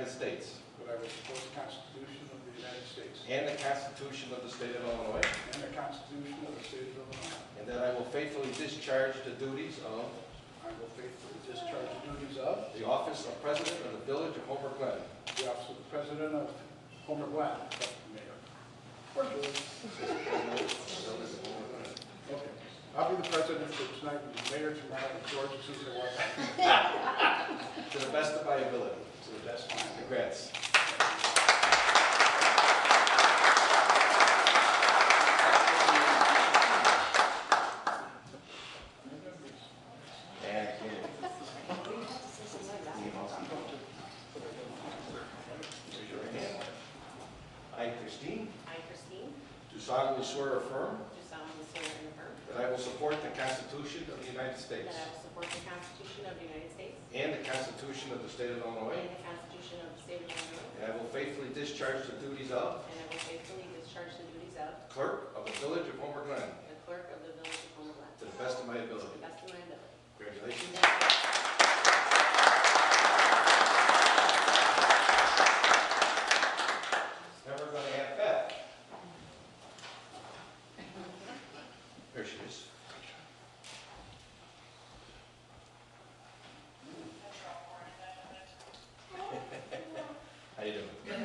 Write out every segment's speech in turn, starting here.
States. That I will support the Constitution of the United States. And the Constitution of the State of Illinois. And the Constitution of the State of Illinois. And that I will faithfully discharge the duties of I will faithfully discharge the duties of the office of President of the Village of Homer Glen. the office of the President of Homer Glen. Mayor. Or George. Okay. I'll be the president for tonight and the mayor tomorrow and George as soon as I want. To the best of my ability. To the best of my ability. Congrats. Do solemnly swear or affirm that I will support the Constitution of the United States and the Constitution of the State of Illinois, and I will faithfully discharge the duties of Clerk of the Village of Homer Glen to the best of my ability. Congratulations. Now we're going to have Beth. There she is. How you doing? Good.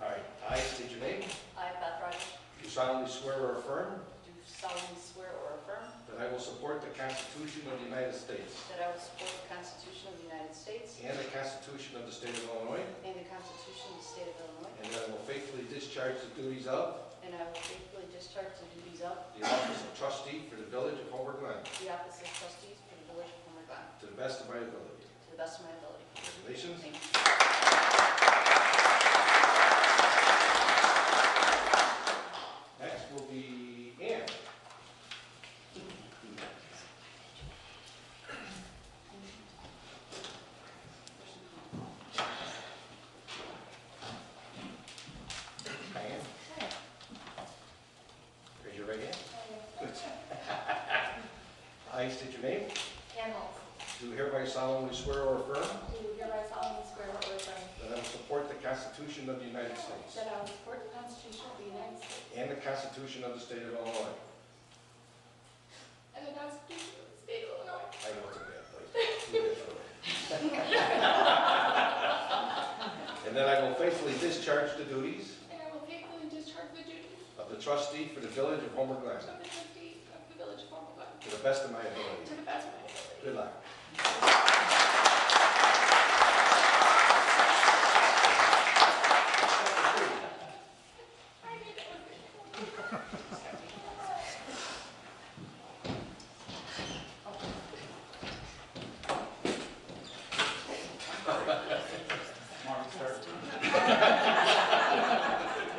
All right. I state your name. I, Beth Rogers, Do solemnly swear or affirm do solemnly swear or affirm that I will support the Constitution of the United States that I will support the Constitution of the United States and the Constitution of the State of Illinois, and the Constitution of the State of Illinois, and that I will faithfully discharge the duties of and I will faithfully discharge the duties of the office of trustee for the Village of Homer Glen the office of trustees for the Village of Homer Glen to the best of my ability. to the best of my ability. Congratulations. Thank you. Next will be Ann. Hi, Ann. Raise your right hand. Good. I state your name. Ann Holmes. Do hereby solemnly swear or affirm Do hereby solemnly swear or affirm that I will support the Constitution of the United States that I will support the Constitution of the United States and the Constitution of the State of Illinois. and the Constitution of the State of Illinois. I know it's a bad place. And that I will faithfully discharge the duties And I will faithfully discharge the duties of the trustee for the Village of Homer Glen of the trustee of the Village of Homer Glen to the best of my ability. to the best of my ability. Good luck.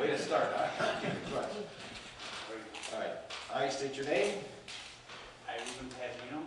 Way to start, huh? All right. I state your name. I, Ruben Padino,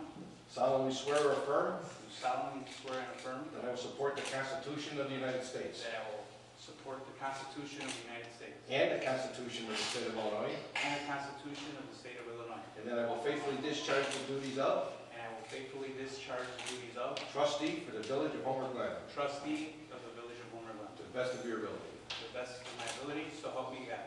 Solemnly swear or affirm do solemnly swear and affirm that I will support the Constitution of the United States that I will support the Constitution of the United States and the Constitution of the State of Illinois, and the Constitution of the State of Illinois, and that I will faithfully discharge the duties of and I will faithfully discharge the duties of trustee for the Village of Homer Glen trustee of the Village of Homer Glen to the best of your ability. to the best of my ability, so help me God.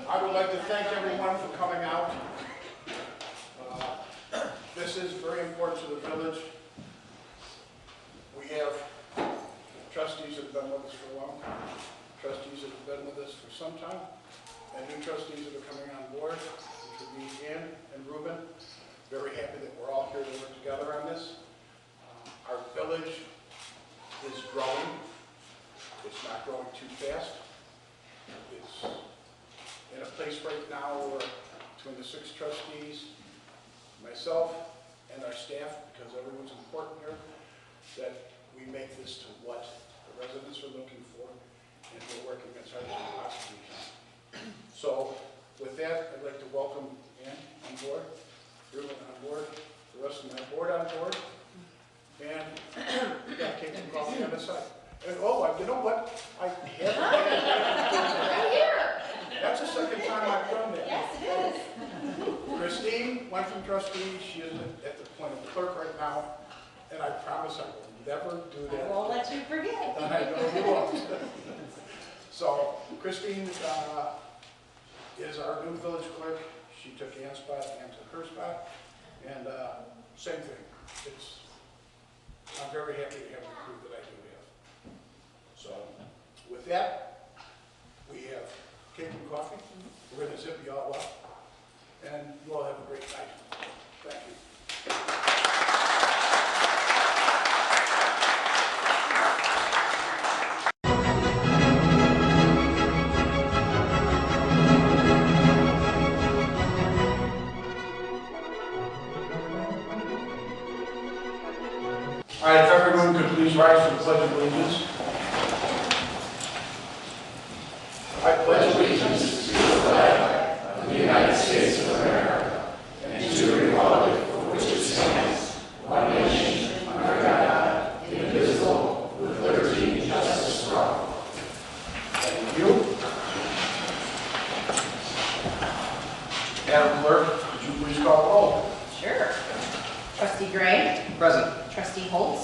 I would like to thank everyone for coming out. This is very important to the village. We have trustees that have been with us for a long time, trustees that have been with us for some time, and new trustees that are coming on board, which would be Ann and Ruben. Very happy that we're all here to work together on this. Our village is growing. It's not growing too fast. It's place right now where between the 6 trustees, myself, and our staff, because everyone's important here, that we make this to what the residents are looking for, and we're working as hard as we possibly can. So with that, I'd like to welcome Ann on board, Ruben on board, the rest of my board on board, and we got cake and coffee on the side. And oh, you know what? I haven't Right here. That's the second time I've done that. Yes, it is. Christine went from trustee, she is at the point of clerk right now, and I promise I will never do I that. won't let you forget. I know you won't. So Christine is our new village clerk. She took Ann's spot, Ann took her spot, and same thing. I'm very happy to have the crew that I do have. So with that, we have cake and coffee. We're going to zip you all up, and you all have a great night. Thank you. All right, if everyone could please rise for the Pledge of Allegiance. I pledge allegiance to the flag of the United States of America and to the republic for which it stands, one nation, under God, indivisible, with liberty and justice for all. Thank you. Madam Clerk, would you please call the roll? Sure. Trustee Gray. Present. Trustee Holtz.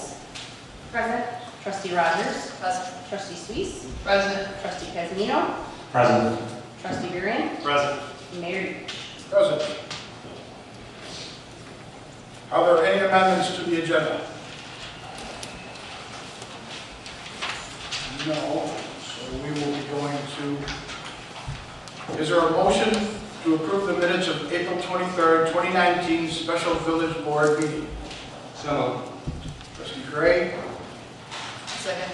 Present. Trustee Rogers. Present. Trustee Suisse. Present. Trustee Casanino. Present. Trustee Varian. Present. Mayor Yudish. Present. Are there any amendments to the agenda? No, so we will be going to, is there a motion to approve the minutes of April 23rd, 2019 special village board meeting? So moved. Trustee Gray, Second.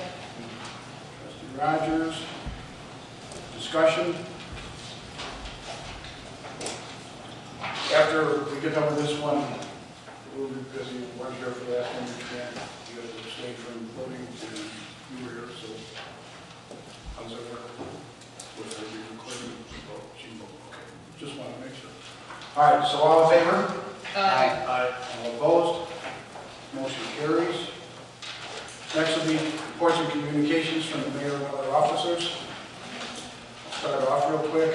Trustee Rogers, discussion. After we get done with this one, we'll be busy. We're here for the last one. You guys have stayed from voting and you were here, so how's that work? With the recording? Okay, just want to make sure. All right, so all in favor? Aye. All opposed? Motion carries. Next will be reports and communications from the mayor and other officers. I'll start off real quick.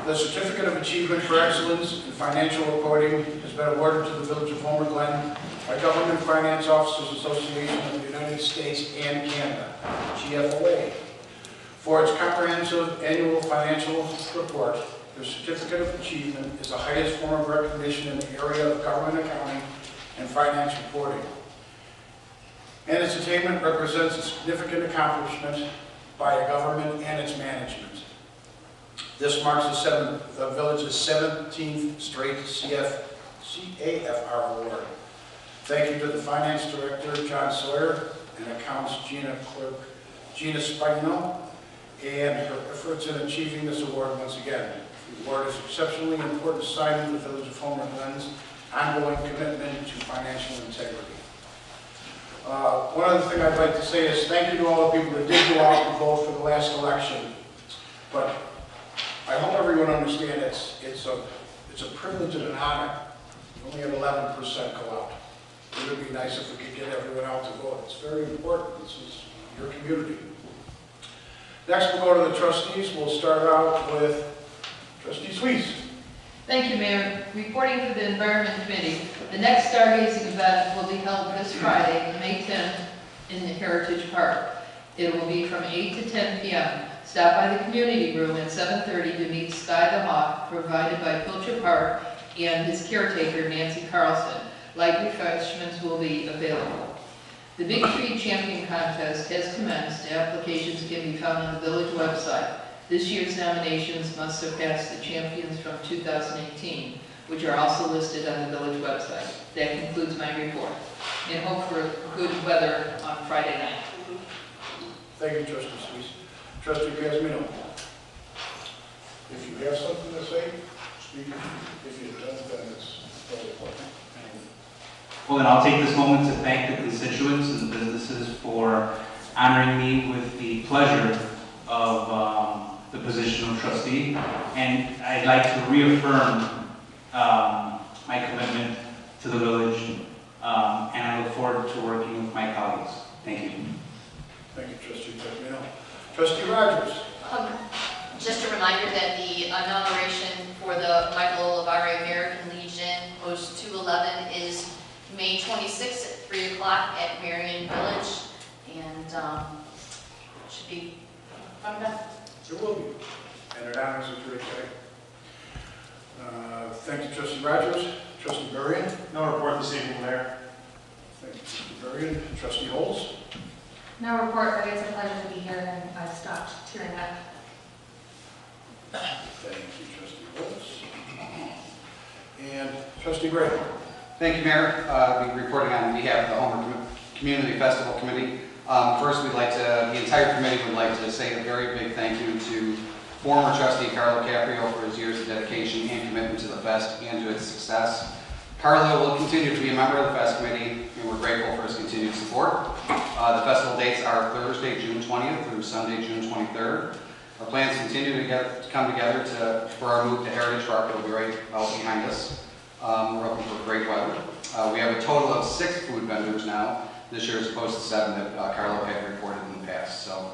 The Certificate of Achievement for Excellence in Financial Reporting has been awarded to the Village of Homer Glen by Government Finance Officers Association of the United States and Canada, GFOA, for its comprehensive annual financial report. The Certificate of Achievement is the highest form of recognition in the area of government accounting and finance reporting. And its attainment represents a significant accomplishment by a government and its management. This marks the village's 17th straight CAFR award. Thank you to the Finance Director, John Sawyer, and Accounts Clerk Gina Spagno, and her efforts in achieving this award once again. The award is exceptionally important sign of the Village of Homer Glen's ongoing commitment to financial integrity. One other thing I'd like to say is thank you to all the people that did go out and vote for the last election. But I hope everyone understands it's a privilege and an honor. We only had 11% go out. It would be nice if we could get everyone out to vote. It's very important. This is your community. Next, we'll go to the trustees. We'll start out with Trustee Suisse. Thank you, Mayor. Reporting for the Environment Committee, the next stargazing event will be held this Friday, May 10th, in the Heritage Park. It will be from 8 to 10 p.m. Stop by the community room at 7:30 to meet Sky the Hawk, provided by Pilcher Park and his caretaker, Nancy Carlson. Light refreshments will be available. The Big Tree Champion Contest has commenced. Applications can be found on the village website. This year's nominations must surpass the champions from 2018, which are also listed on the village website. That concludes my report. And hope for good weather on Friday night. Thank you, Trustee Suisse. Trustee Casimino. If you have something Well, then I'll take this moment to thank the constituents and the businesses for honoring me with the pleasure of the position of trustee. And I'd like to reaffirm my commitment to the village, and I look forward to working with my colleagues. Thank you. Thank you, Trustee Pepino. Trustee Rogers. Just a reminder that the inauguration for the Michael Olivare American Legion Post 211 is May 26th at 3 o'clock at Marion Village, and should be fun enough. There will be. And it honors a great day. Thank you, Trustee Rogers. Trustee Burrian. No report this evening, Mayor. Thank you, Trustee Burrian. Trustee Holz. No report, but it's a pleasure to be here, and I've stopped tearing up. Thank you, Trustee Holz. And Trustee Gray. Thank you, Mayor. I'll be reporting on behalf of the Homer Community Festival Committee. First, the entire committee would like to say a very big thank you to former trustee Carlo Caprio for his years of dedication and commitment to the fest and to its success. Carlo will continue to be a member of the Fest Committee, and we're grateful for his continued support. The festival dates are Thursday, June 20th through Sunday, June 23rd. Our plans continue to come together for our move to Heritage Park. It'll be right out behind us. We're hoping for great weather. We have a total of 6 food vendors now this year, as opposed to 7 that Carlo had reported in the past. So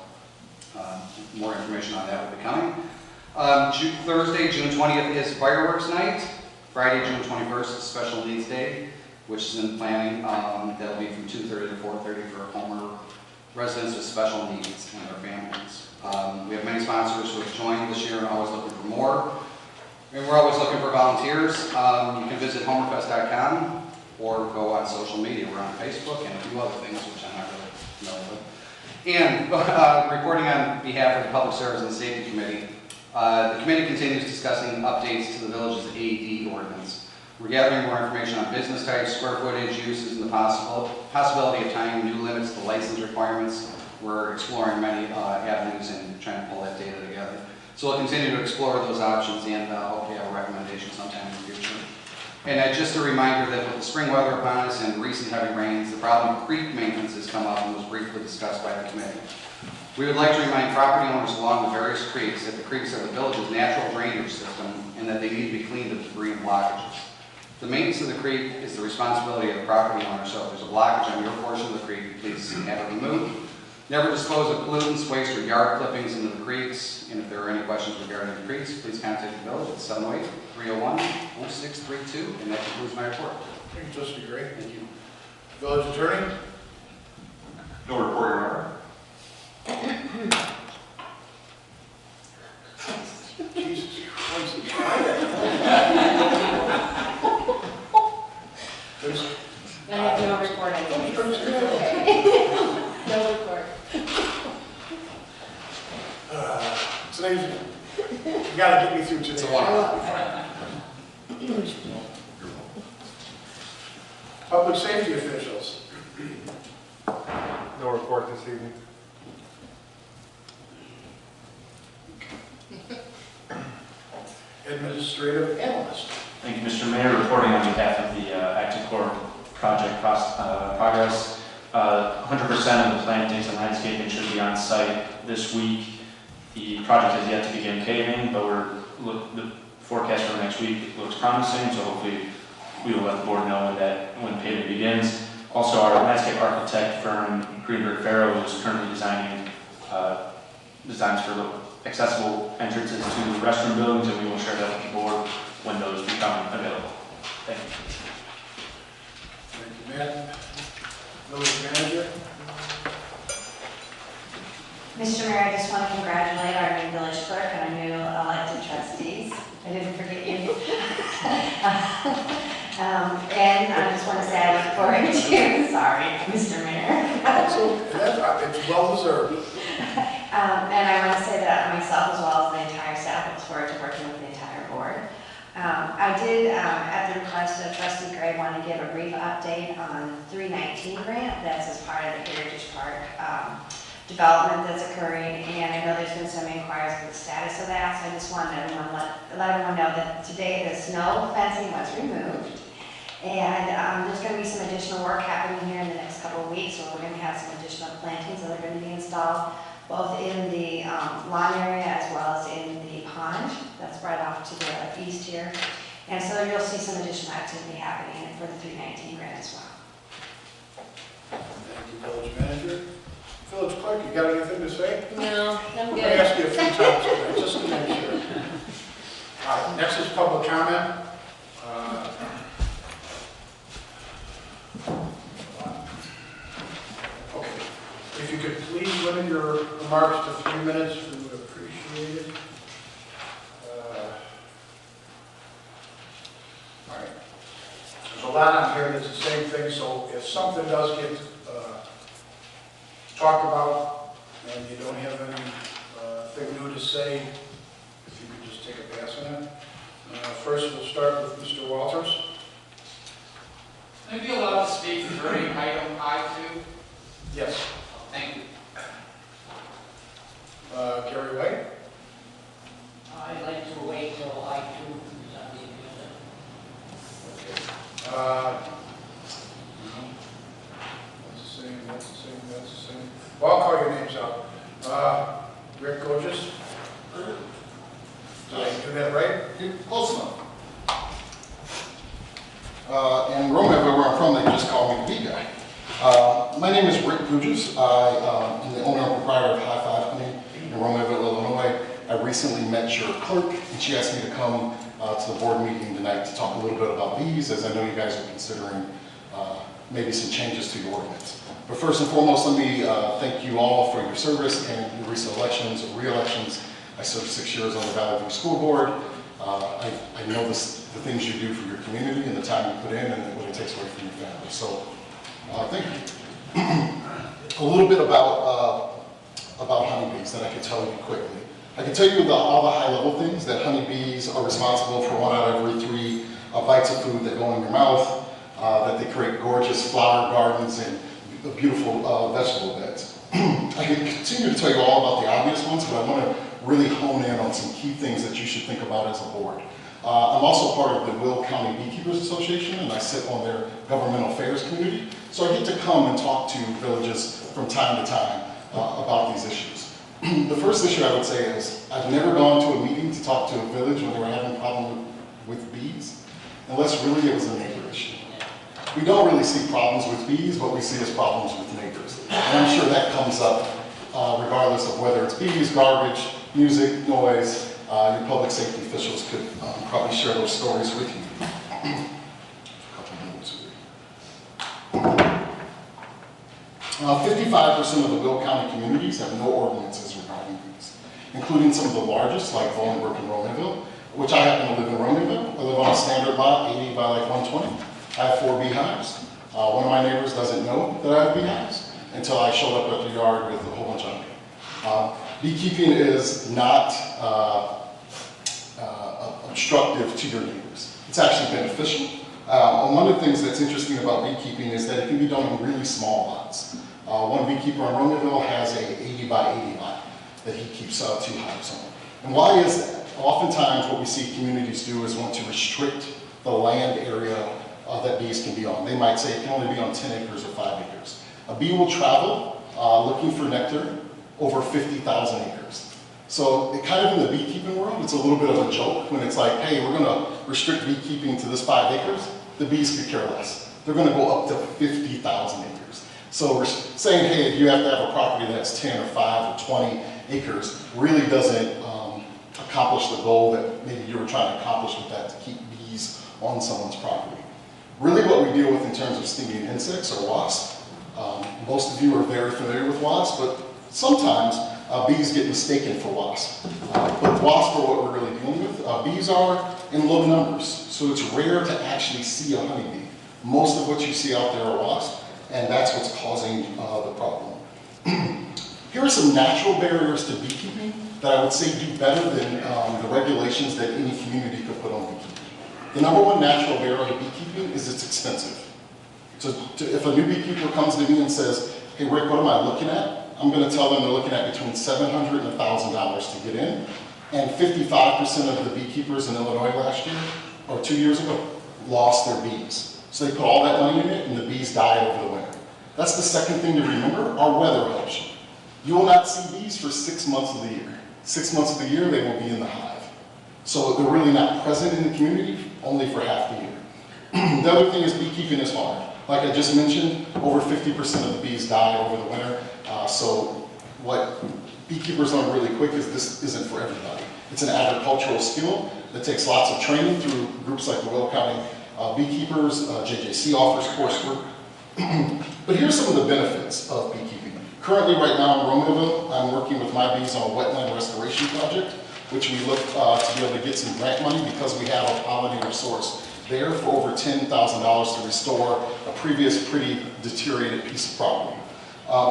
more information on that will be coming. Thursday, June 20th is fireworks night. Friday, June 21st is Special Needs Day, which is in planning. That'll be from 2:30 to 4:30 for Homer residents with special needs and their families. We have many sponsors who have joined this year and always looking for more. And we're always looking for volunteers. You can visit homerfest.com or go on social media. We're on Facebook and a few other things, which I'm not really know of. And reporting on behalf of the Public Service and Safety Committee, the committee continues discussing updates to the village's AED ordinance. We're gathering more information on business types, square footage, uses, and the possibility of tying new limits to license requirements. We're exploring many avenues and trying to pull that data together. So we'll continue to explore those options and hopefully have a recommendation sometime in the future. And just a reminder that with the spring weather upon us and recent heavy rains, the problem of creek maintenance has come up and was briefly discussed by the committee. We would like to remind property owners along the various creeks that the creeks are the village's natural drainage system and that they need to be cleaned of debris and blockages. The maintenance of the creek is the responsibility of the property owner, so if there's a blockage on your portion of the creek, please have it removed. Never dispose of pollutants, waste, or yard clippings into the creeks. And if there are any questions regarding the creeks, please contact the village at 708-301-0632. And that concludes my report. Thank you, Trustee Gray. Thank you. Village Attorney. No report, Your Honor. Jesus Christ. I have no report anymore. No report. Today's, you gotta get me through today. It's a one. Public safety officials. No report this evening. Administrative analyst. Thank you, Mr. Mayor. Reporting on behalf of the Active Core project progress. 100% of the plantings and landscaping should be on site this week. The project has yet to begin paving, but the forecast for next week looks promising, so hopefully we will let the board know when paving begins. Also, our landscape architect firm, Greenberg Farrow, is currently designing designs for accessible entrances to the restroom buildings, and we will share that with the board when those become available. Thank you. Thank you, Matt. Village manager. Mr. Mayor, I just want to congratulate our new village clerk and our new elected trustees. I didn't forget you. And I just want to say I look forward to, sorry, Mr. Mayor. It's well deserved. And I want to say that myself as well as the entire staff looks forward to working with the entire board. I did, at the request of Trustee Gray, want to give a brief update on the 319 grant. That's as part of the Heritage Park development that's occurring, and I know there's been some inquiries for the status of that, so I just wanted everyone let everyone know that today the snow fencing was removed, And there's going to be some additional work happening here in the next couple of weeks, where we're going to have some additional plantings that are going to be installed, both in the lawn area as well as in the pond. That's right off to the east here. And so you'll see some additional activity happening for the 319 grant as well. Thank you, Village Manager. Village Clerk, you got anything to say? No, I'm I'm good. going to ask you a few times today, just to make sure. All right, next is public comment. Okay, if you could please limit your remarks to 3 minutes, we would appreciate it. All right. There's a lot on here that's the same thing, so if something does get talked about and you don't have anything new to say, if you could just take a pass on it. First, we'll start with Mr. Walters. Can I be allowed to speak during item I2? Yes. Thank you. Gary White. I'd like to wait till I2 is on the agenda. That's the same, that's the same, that's the same. Well, I'll call your names out. Rick Gorgeous. Did I do that right? Close enough. In Romeville, where I'm from, they just call me the B guy. My name is Rick Gugis. I am the owner and proprietor of High Five Honey in Romeville, Illinois. I recently met your clerk, and she asked me to come to the board meeting tonight to talk a little bit about bees, as I know you guys are considering maybe some changes to your ordinance. But first and foremost, let me thank you all for your service and your recent elections or re-elections. I served 6 years on the Valley View School Board. I know the things you do for your community and the time you put in and what it takes away from your family. So, thank you. A little bit about honeybees that I could tell you quickly. I can tell you all the high-level things, that honeybees are responsible for 1 out of every 3 bites of food that go in your mouth, that they create gorgeous flower gardens and beautiful vegetable beds. I can continue to tell you all about the obvious ones, but I want to really hone in on some key things that you should think about as a board. I'm also part of the Will County Beekeepers Association, and I sit on their governmental affairs community. So I get to come and talk to villages from time to time about these issues. The first issue I would say is, I've never gone to a meeting to talk to a village when they were having a problem with bees, unless really it was a neighbor issue. We don't really see problems with bees, what we see is problems with neighbors. And I'm sure that comes up regardless of whether it's bees, garbage, music, noise. Your public safety officials could probably share those stories with you. 55% of the Will County communities have no ordinances regarding bees, including some of the largest, like Bolingbrook and Romeville, which I happen to live in Romeville. I live on a standard lot, 80 by like 120. I have 4 beehives. One of my neighbors doesn't know that I have beehives until I showed up at the yard with a whole bunch of honey. Beekeeping is not obstructive to your neighbors. It's actually beneficial. And one of the things that's interesting about beekeeping is that it can be done in really small lots. One beekeeper in Romeville has a 80 by 80 lot that he keeps 2 hives on. And why is that? Oftentimes what we see communities do is want to restrict the land area that bees can be on. They might say it can only be on 10 acres or 5 acres. A bee will travel looking for nectar over 50,000 acres. So it kind of in the beekeeping world, it's a little bit of a joke when it's like, hey, we're going to restrict beekeeping to this 5 acres. The bees could care less. They're going to go up to 50,000 acres. So we're saying, hey, if you have to have a property that's 10 or 5 or 20 acres, really doesn't accomplish the goal that maybe you were trying to accomplish with that, to keep bees on someone's property. Really what we deal with in terms of stinging insects are wasps. Most of you are very familiar with wasps, but sometimes bees get mistaken for wasps. But wasps are what we're really dealing with. Bees are in low numbers, so it's rare to actually see a honeybee. Most of what you see out there are wasps, and that's what's causing the problem. Here are some natural barriers to beekeeping that I would say do better than the regulations that any community could put on beekeeping. The number one natural barrier to beekeeping is it's expensive. So if a new beekeeper comes to me and says, hey Rick, what am I looking at? I'm going to tell them they're looking at between $700 and $1,000 to get in. And 55% of the beekeepers in Illinois last year, or 2 years ago, lost their bees. So they put all that money in it and the bees die over the winter. That's the second thing to remember. Our weather helps you. You will not see bees for 6 months of the year. 6 months of the year they will be in the hive. So they're really not present in the community, only for half the year. The other thing is beekeeping is hard. Like I just mentioned, over 50% of the bees die over the winter. So what beekeepers learn really quick is this isn't for everybody. It's an agricultural skill that takes lots of training through groups like the Will County Beekeepers. JJC offers coursework. But here's some of the benefits of beekeeping. Currently, right now in Romeoville, I'm working with my bees on a wetland restoration project, which we look to be able to get some grant money because we have a pollinator source there for over $10,000 to restore a previous pretty deteriorated piece of property.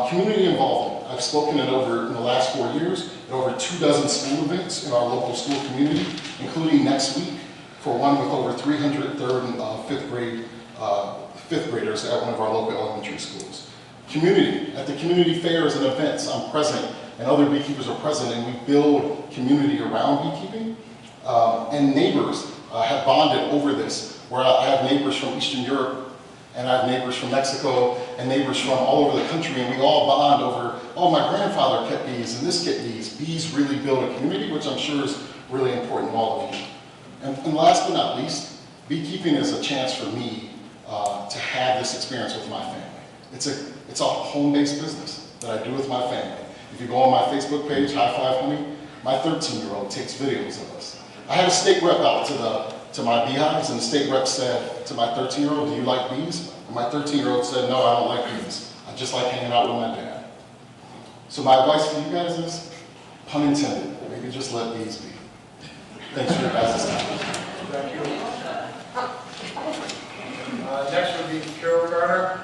Community involvement. I've spoken in the last 4 years at over 24 school events in our local school community, including next week for one with over 300 third and fifth graders at one of our local elementary schools. Community. At the community fairs and events, I'm present and other beekeepers are present, and we build community around beekeeping. And neighbors have bonded over this, where I have neighbors from Eastern Europe, and I have neighbors from Mexico, and neighbors from all over the country, and we all bond over, oh, my grandfather kept bees, and this kept bees. Bees really build a community, which I'm sure is really important to all of you. And last but not least, beekeeping is a chance for me to have this experience with my family. It's a home-based business that I do with my family. If you go on my Facebook page, High Five Honey, my 13-year-old takes videos of us. I had a state rep out to my beehives, and the state rep said to my 13-year-old, do you like bees? And my 13-year-old said, no, I don't like bees. I just like hanging out with my dad. So my advice for you guys is, pun intended, maybe just let bees be. Thanks for your guys' time. Thank you. Next would be Carol Garner.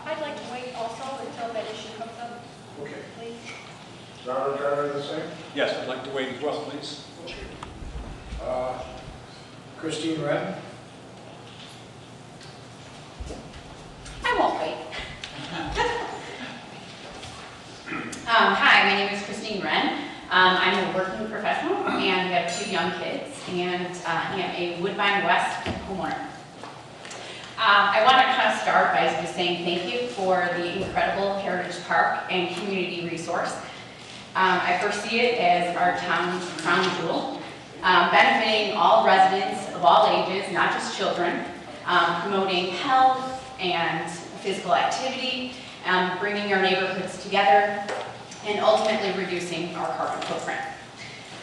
I'd like to wait also until that issue comes up, Okay. please. Robert Garner, the same. Yes, I'd like to wait as well, please. Christine Wren. I won't wait. Hi, my name is Christine Wren. I'm a working professional and we have 2 young kids, and I am a Woodbine West homeowner. I want to kind of start by just saying thank you for the incredible Heritage Park and community resource. I foresee it as our town's crown jewel, benefiting all residents of all ages, not just children, promoting health and physical activity, bringing our neighborhoods together, and ultimately reducing our carbon footprint.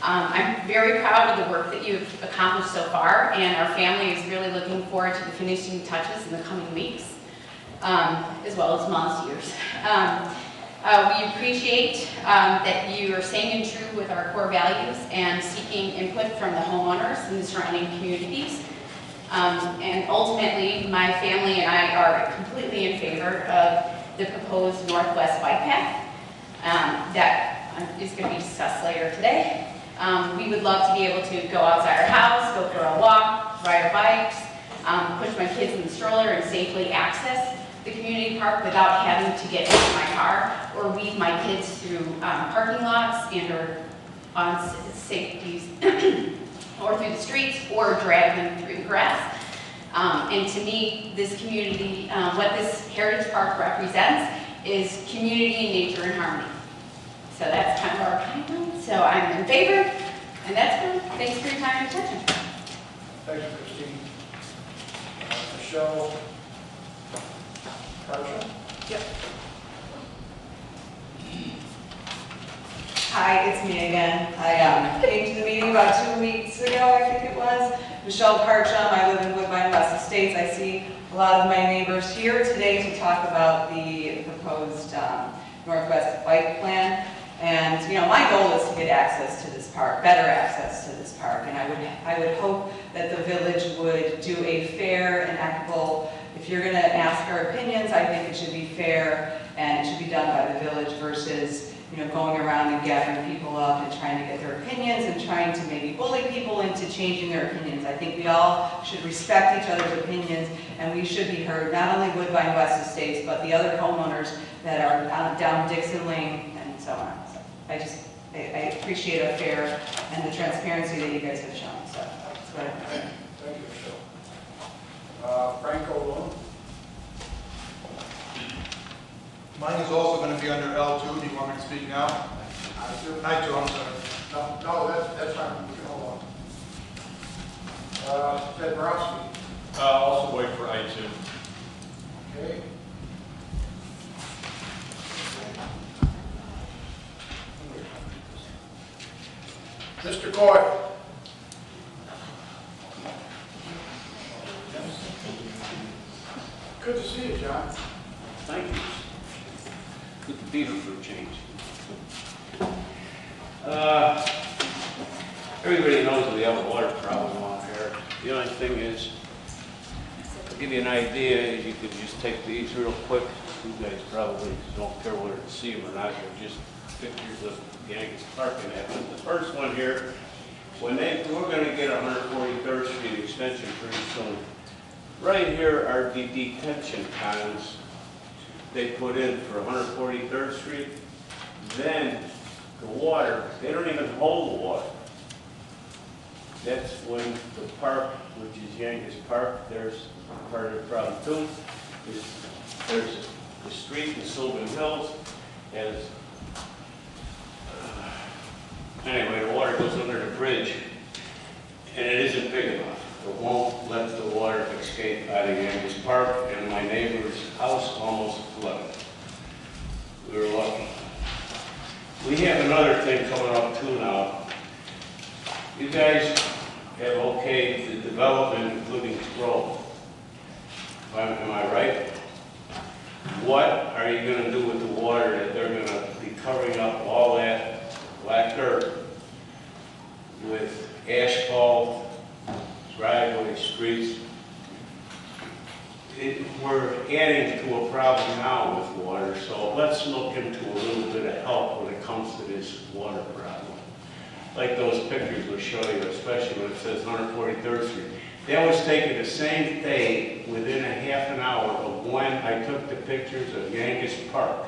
I'm very proud of the work that you've accomplished so far, and our family is really looking forward to the finishing touches in the coming weeks, as well as months, years. We appreciate that you are staying in true with our core values and seeking input from the homeowners in the surrounding communities. And ultimately, my family and I are completely in favor of the proposed Northwest Bike Path that is going to be discussed later today. We would love to be able to go outside our house, go for a walk, ride our bikes, push my kids in the stroller and safely access the community park without having to get into my car or weave my kids through parking lots and or on safeties or through the streets or drag them through the grass. And to me, this community, what this Heritage Park represents is community, nature, and harmony. So that's kind of our timeline. So I'm in favor, and that's good. Thanks for your time and attention. Thank you, Christine. Michelle Carson. Yep. Hi, it's me again. I came to the meeting about 2 weeks ago, I think it was. Michelle Parcham, I live in Woodbine West Estates. I see a lot of my neighbors here today to talk about the proposed Northwest Bike Plan. And, you know, my goal is to get access to this park, better access to this park. And I would hope that the village would do a fair and equitable, if you're going to ask our opinions, I think it should be fair and it should be done by the village versus, you know, going around and gathering people up and trying to get their opinions and trying to maybe bully people into changing their opinions. I think we all should respect each other's opinions and we should be heard, not only Woodbine West Estates, but the other homeowners that are down Dixon Lane and so on. So I appreciate a fair and the transparency that you guys have shown. So that's what I think. Thank you, Michelle. Franco loan. Mine is also going to be under L2. Do you want me to speak now? I do, I'm sorry. No, that's fine. We can hold on. Ted Borowski. Also wait for I2. Okay. Mr. Coy. Good to see you, John. Thank you. Good to be here for a change. Everybody knows we have a water problem out here. The only thing is, to give you an idea, you could just take these real quick. You guys probably don't care whether to see them or not. They're just pictures of Yankees Clerk and that. But the first one here, we're going to get 143rd Street extension pretty soon. Right here are the detention ponds they put in for 143rd Street. Then the water, they don't even hold the water. That's when the park, which is Yankees Park, there's part of the problem too. There's the street in Sylvan Hills has, anyway, the water goes under the bridge and it isn't big enough. It won't let the water escape out of Yankees Park, and my neighbor's house almost flooded. We were lucky. We have another thing coming up too now. You guys have okayed the development, including Grove. Am I right? What are you going to do with the water that they're going to be covering up all that black dirt with asphalt, driveways, streets? We're adding to a problem now with water, so let's look into a little bit of help when it comes to this water problem. Like those pictures we'll show you, especially when it says 143rd Street. That was taken the same day, within a half an hour of when I took the pictures of Yankees Park.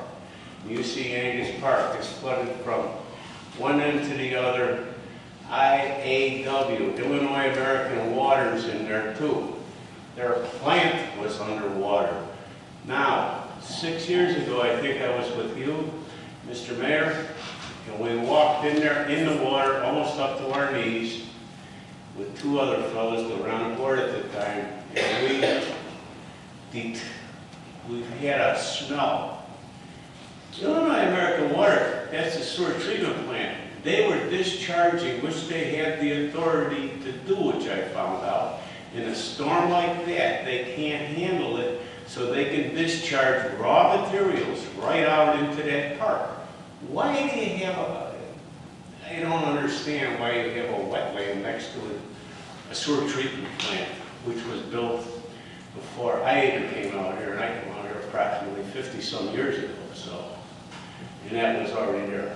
You see Yankees Park is flooded from one end to the other. IAW, Illinois American Water's in there too. Their plant was underwater. Now, 6 years ago, I think I was with you, Mr. Mayor, and we walked in there in the water, almost up to our knees, with two other fellows that were on board at the time, and we had a smell. Illinois American Water, that's the sewer treatment plant. They were discharging, which they had the authority to do, which I found out. In a storm like that, they can't handle it, so they can discharge raw materials right out into that park. Why do you have I don't understand why you have a wetland next to a sewer treatment plant, which was built before I even came out here, and I came out here approximately 50-some years ago, so, and that was already there.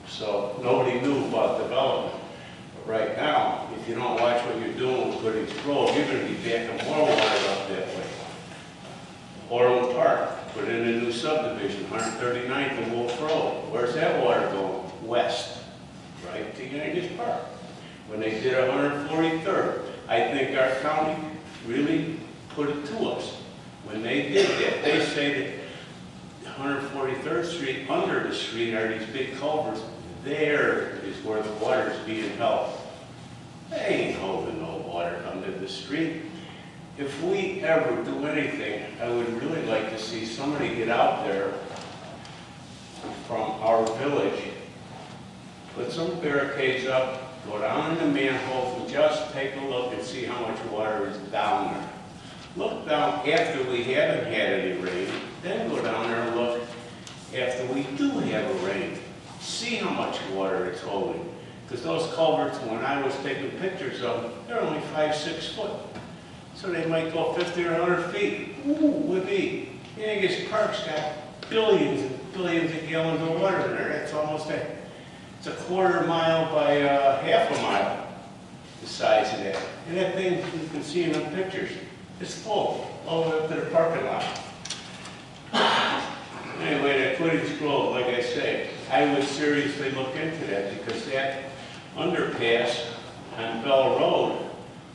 So nobody knew about development. But right now, if you don't watch what you're doing with Goodings Grove, you're going to be backing more water up that way. Orland Park, put in a new subdivision, 139th and Wolf Road. Where's that water going? West, right to Yankees Park. When they did 143rd, I think our county really put it to us. When they did that, they say that 143rd Street, under the street are these big culverts. There is where the water is being held. They ain't holding no water under the street. If we ever do anything, I would really like to see somebody get out there from our village, put some barricades up, go down in the manholes and just take a look and see how much water is down there. Look down after we haven't had any rain, then go down there and look after we do have a rain. See how much water it's holding. Because those culverts, when I was taking pictures of them, they're only 5-6 foot. So they might go 50 or 100 feet. Ooh, would be. Yankees Park's got billions and billions of gallons of water in there. That's almost it's a quarter mile by half a mile, the size of that. And that thing, you can see in the pictures, it's full, all the way up to the parking lot. Anyway, that Goodings Grove, like I say, I would seriously look into that, because that underpass on Bell Road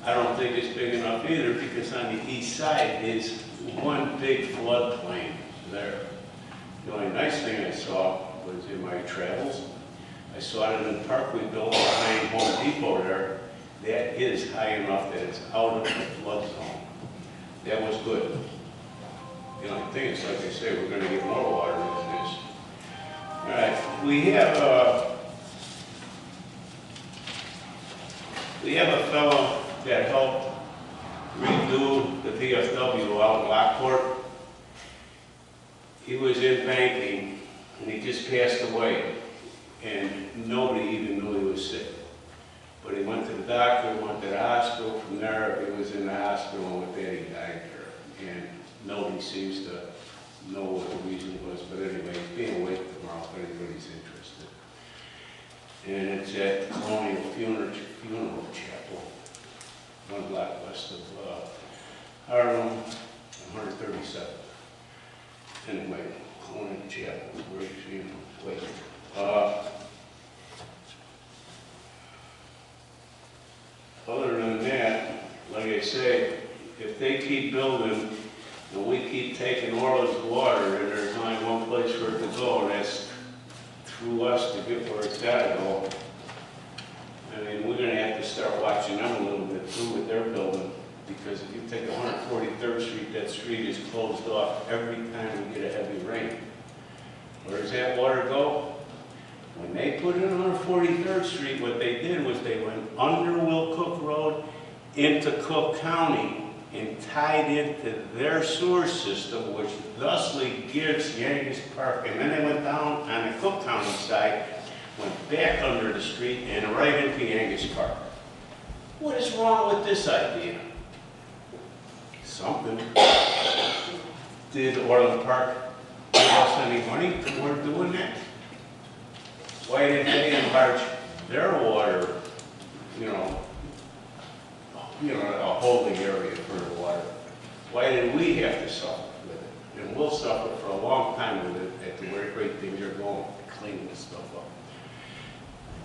I don't think it's big enough either, because on the east side is one big floodplain there. The only nice thing I saw was in my travels, I saw it in the park we built behind Home Depot there. That is high enough that it's out of the flood zone. That was good. The only thing is, like I say, we're gonna get more water than this. All right, we have a fellow that helped redo the VFW out in Lockport. He was in banking and he just passed away, and nobody even knew he was sick. But he went to the doctor, went to the hospital. From there, he was in the hospital, and with that, he died there. And nobody seems to know what the reason was. But anyway, he's being awake tomorrow if anybody's interested. And it's at Colonial Funeral Chapel, 1 block west of Harlem, 137. Anyway, Colonial Chapel, where he's funeral. Wait. Other than that, like I say, if they keep building and we keep taking all this water and there's only one place for it to go, and that's through us to get where it's got to go, I mean, we're going to have to start watching them a little bit too with their building, because if you take 143rd Street, that street is closed off every time we get a heavy rain. Where does that water go? When they put in 143rd Street, what they did was they went under Will Cook Road into Cook County and tied into their sewer system, which thusly gives Yankees Park, and then they went down on the Cook County side, went back under the street and right into Yankees Park. What is wrong with this idea? Something. Did Orland Park give us any money toward doing that? Why didn't they enlarge their water, a holding area for the water? Why did we have to suffer with it? And we'll suffer for a long time with it at the rate things are going, cleaning this stuff up.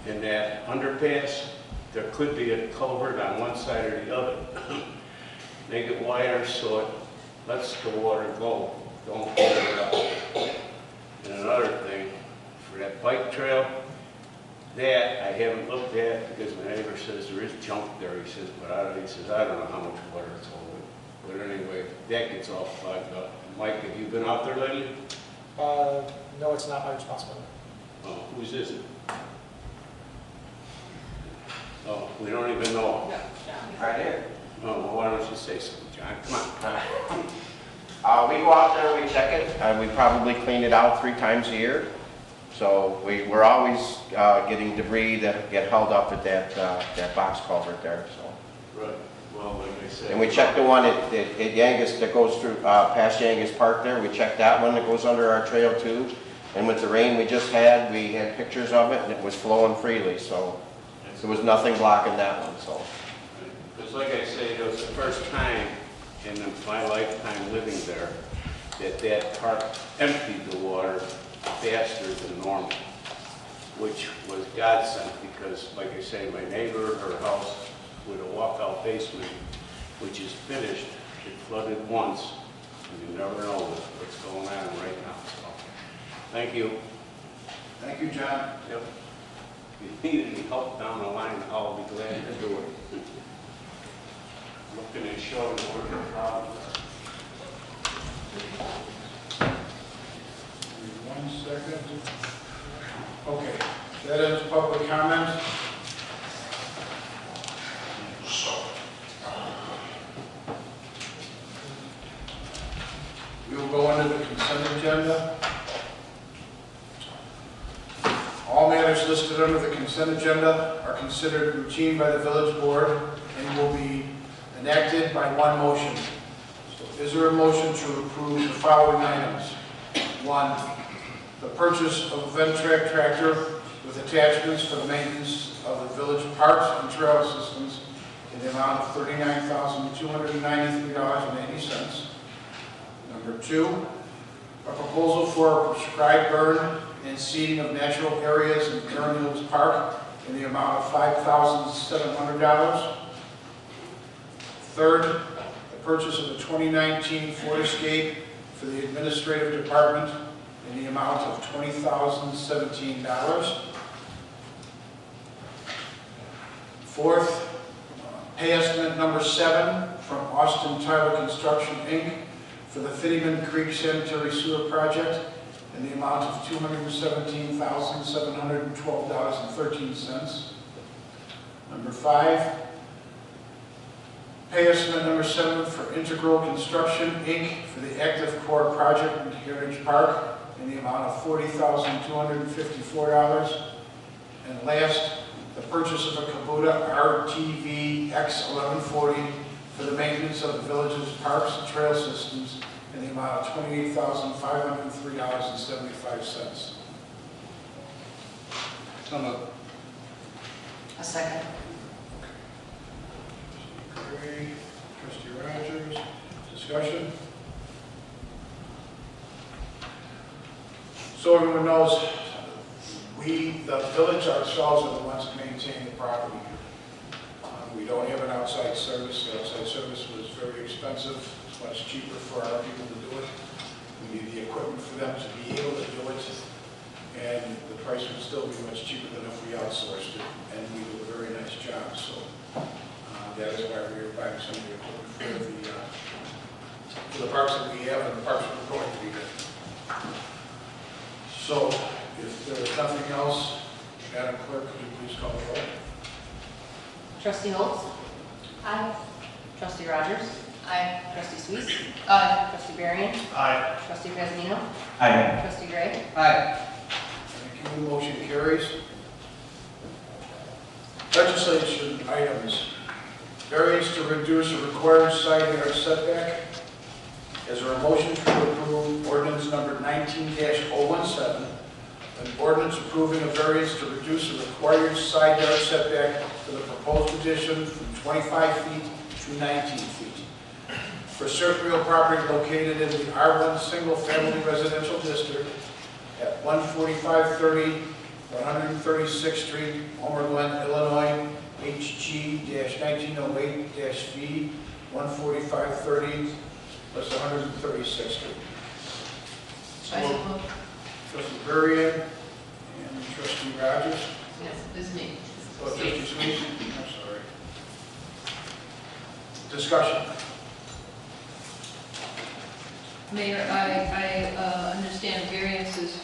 And that underpass, there could be a culvert on one side or the other. Make it wider so it lets the water go. Don't hold it up. And another thing, for that bike trail, that I haven't looked at because my neighbor says there is junk there. He says, I don't know how much water it's holding. But anyway, that gets all clogged up. Mike, have you been out there lately? No, it's not my responsibility. Oh, whose is it? Oh, we don't even know. Yeah, Right here. Oh, well, why don't you say something, John? Come on. We go out there, we check it, and we probably clean it out 3 times a year. So we're always getting debris that get held up at that box culvert there. So. Right. Well, like I said. And we checked the one at Yangus that goes through past Yangus Park there. We checked that one that goes under our trail too. And with the rain we just had, we had pictures of it, and it was flowing freely. So there was nothing blocking that one. So. Because like I say, it was the first time in my lifetime living there that park emptied the water faster than normal, which was godsend because, like I say, my neighbor, her house with a walkout basement, which is finished, it flooded once, and you never know what's going on right now. So, thank you. Thank you, John. Yep. If you need any help down the line, I'll be glad to do it. Looking and showing where the problem is. 1 second. Okay, that is public comment. We will go into the consent agenda. All matters listed under the consent agenda are considered routine by the village board and will be enacted by one motion. So is there a motion to approve the following items? 1, the purchase of a Ventrac tractor with attachments for the maintenance of the village parks and trail systems in the amount of $39,293.80. Number 2, a proposal for a prescribed burn and seeding of natural areas in Karen Hills Park in the amount of $5,700. third, the purchase of a 2019 Ford Escape for the administrative department in the amount of $20,017. Fourth, pay estimate number 7 from Austin Tyler Construction, Inc. for the Fittyman Creek Sanitary Sewer Project in the amount of $217,712.13. Number 5, pay estimate number 7 for Integral Construction, Inc. for the Active Core Project in Heritage Park in the amount of $40,254. And last, the purchase of a Kubota RTV X1140 for the maintenance of the village's parks and trail systems in the amount of $28,503.75. So moved. A second. Gray, Trustee Rogers, discussion? So everyone knows, we, the village ourselves, are the ones that maintain the property. We don't have an outside service. The outside service was very expensive. It's much cheaper for our people to do it. We need the equipment for them to be able to do it. And the price would still be much cheaper than if we outsourced it. And we do a very nice job. So that is why we are buying some of the equipment for the parks that we have and the parks that we're going to be in. So if there is nothing else, Madam Clerk, could you please call the roll? Trustee Holtz? Aye. Trustee Rogers? Aye. Trustee Sweet? Aye. Trustee Varian? Aye. Trustee Gresnino? Aye. Trustee Gray? Aye. Thank you. The motion carries. Legislation items. Variance to reduce a required side yard setback. Is there a motion to approve ordinance number 19-017, an ordinance approving a variance to reduce a required side yard setback for the proposed addition from 25 feet to 19 feet for certain real property located in the R1 Single Family Residential District at 14530 136th Street, Homer, Glen, Illinois, HG-1908-V, 14530 plus 136th Street. I so moved. Trustee Varian and Trustee Rogers. Yes, it's me. Oh, Trustee Sweet. I'm sorry. Discussion. Mayor, I understand variances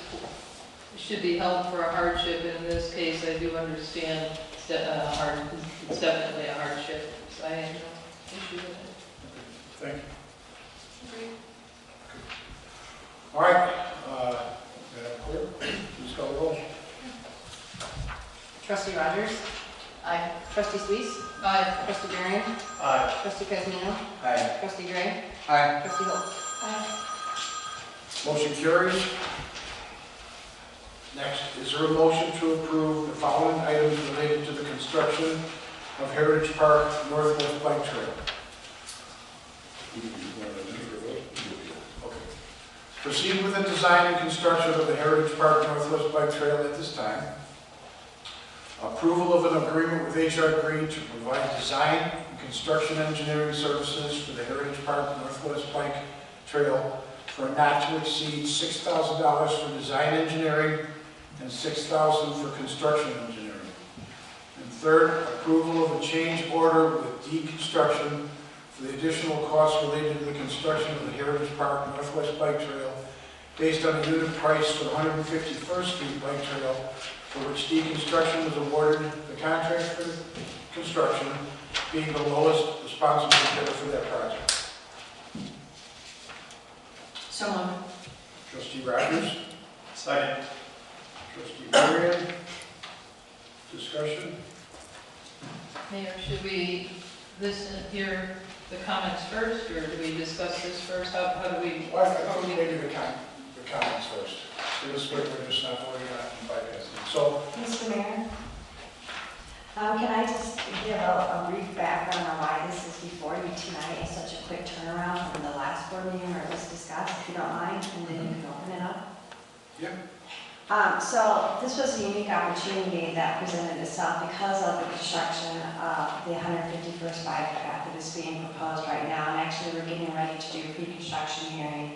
should be held for a hardship, and in this case, I do understand that it's definitely a hardship, so I have no issue with it. Thank you. All right. Madam Clerk, please call the roll. Trustee Rogers? Aye. Trustee Sweet? Aye. Trustee Varian? Aye. Trustee Gresnino? Aye. Trustee Gray? Aye. Trustee Holtz? Motion carries. Next, is there a motion to approve the following items related to the construction of Heritage Park Northwest Bike Trail? Okay. Proceed with the design and construction of the Heritage Park Northwest Bike Trail at this time. Approval of an agreement with HR Green to provide design and construction engineering services for the Heritage Park Northwest Bike Trail for not to exceed $6,000 for design engineering and $6,000 for construction engineering. And third, approval of a change order with D Construction for the additional costs related to the construction of the Heritage Park Northwest Bike Trail based on a unit price for the 151st Street Bike Trail, for which D Construction was awarded the contract for the construction, being the lowest responsible bidder for that project. So moved. Trustee Rogers, Second. Trustee Varian, discussion? Mayor, should we listen, hear the comments first, or do we discuss this first? How do we? Well, I thought we maybe the comments first. So this way we're just not voting on it and bypassing. So, Mr. Mayor, can I just give a brief background on why this is before you tonight? It's such a quick turnaround from the last board meeting where it was discussed, if you don't mind, and then you can open it up. yeah. So this was a unique opportunity that presented itself because of the construction of the 151st bypass that is being proposed right now. And actually, we're getting ready to do a pre-construction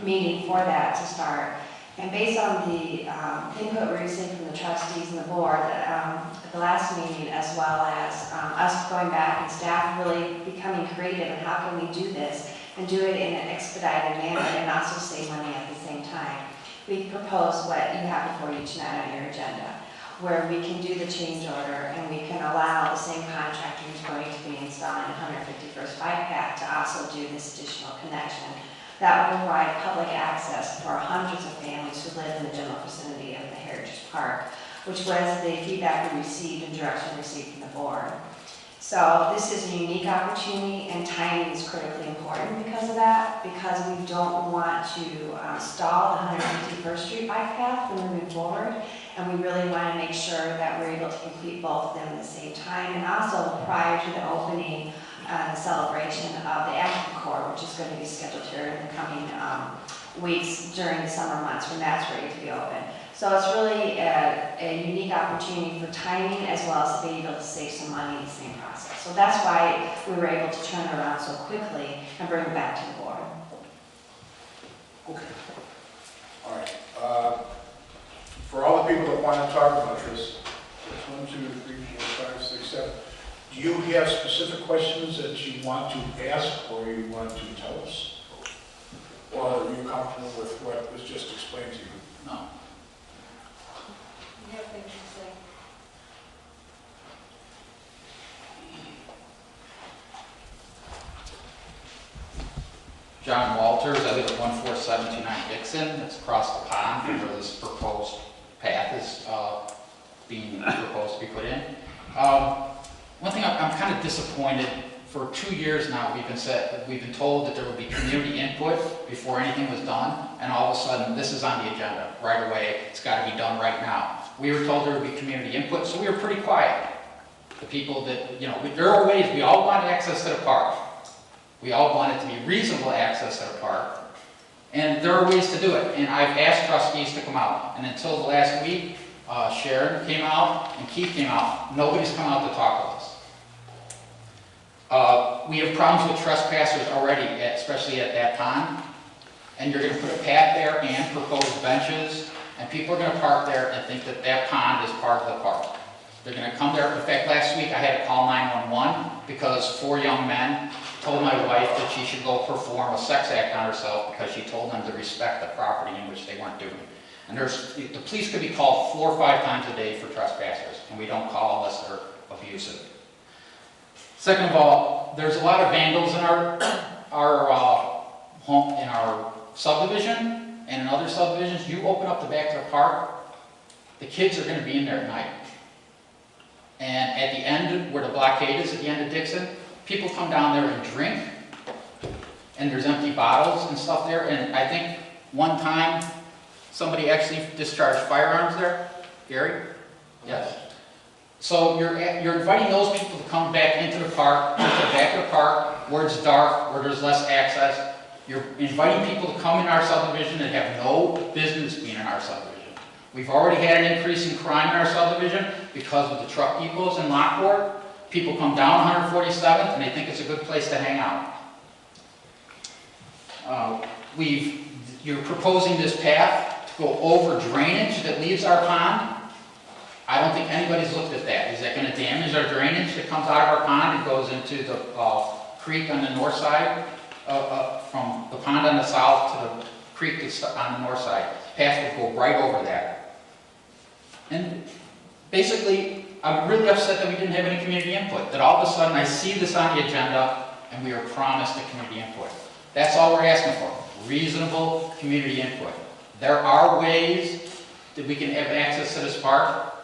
meeting for that to start. And based on the input we received from the trustees and the board at the last meeting, as well as us going back and staff really becoming creative and how can we do this and do it in an expedited manner and also save money at the same time. We propose what you have before you tonight on your agenda, where we can do the change order and we can allow the same contractor who's going to be installing the 151st bypass to also do this additional connection. That will provide public access for hundreds of families who live in the general vicinity of the Heritage Park, which was the feedback we received and direction received from the board. So this is a unique opportunity, and timing is critically important because of that, because we don't want to stall the 151st Street bike path from moving forward, and we really want to make sure that we're able to complete both of them at the same time, and also prior to the opening the celebration of the Action Corps, which is going to be scheduled here in the coming weeks during the summer months when that's ready to be open. So it's really a unique opportunity for timing as well as to be able to save some money in the same process. So that's why we were able to turn it around so quickly and bring it back to the board. Okay. All right. For all the people that want to talk about this, 1, 2, 3, 4, 5, 6, 7. Do you have specific questions that you want to ask or you want to tell us? Or are you comfortable with what was just explained to you? No. You have things to say. John Walters, I live at 14729 Dixon. It's across the pond from where this proposed path is being proposed to be put in. One thing I'm kind of disappointed. For 2 years now, we've been told that there would be community input before anything was done, and all of a sudden, this is on the agenda right away. It's got to be done right now. We were told there would be community input, so we were pretty quiet. The people that, there are ways, we all want access to the park. We all want it to be reasonable access to the park, and there are ways to do it. And I've asked trustees to come out, and until the last week, Sharon came out and Keith came out. Nobody's come out to talk to us. We have problems with trespassers already, especially at that pond. And you're going to put a path there and propose benches, and people are going to park there and think that that pond is part of the park. They're going to come there. In fact, last week I had to call 911 because 4 young men told my wife that she should go perform a sex act on herself because she told them to respect the property in which they weren't doing. And the police could be called 4 or 5 times a day for trespassers, and we don't call unless they're abusive. Second of all, there's a lot of vandals in our subdivision and in other subdivisions. You open up the back of the park, the kids are going to be in there at night. And at the end, where the blockade is at the end of Dixon, people come down there and drink, and there's empty bottles and stuff there. And I think one time somebody actually discharged firearms there. Gary? Yes. So you're inviting those people to come back into the park, to the back of the park, where it's dark, where there's less access. You're inviting people to come in our subdivision that have no business being in our subdivision. We've already had an increase in crime in our subdivision because of the truck depots in Lockport. People come down 147th and they think it's a good place to hang out. You're proposing this path to go over drainage that leaves our pond. I don't think anybody's looked at that. Is that going to damage our drainage that comes out of our pond and goes into the creek on the north side, from the pond on the south to the creek that's on the north side? Path would go right over that. And basically, I'm really upset that we didn't have any community input, that all of a sudden I see this on the agenda and we are promised the community input. That's all we're asking for, reasonable community input. There are ways that we can have access to this park,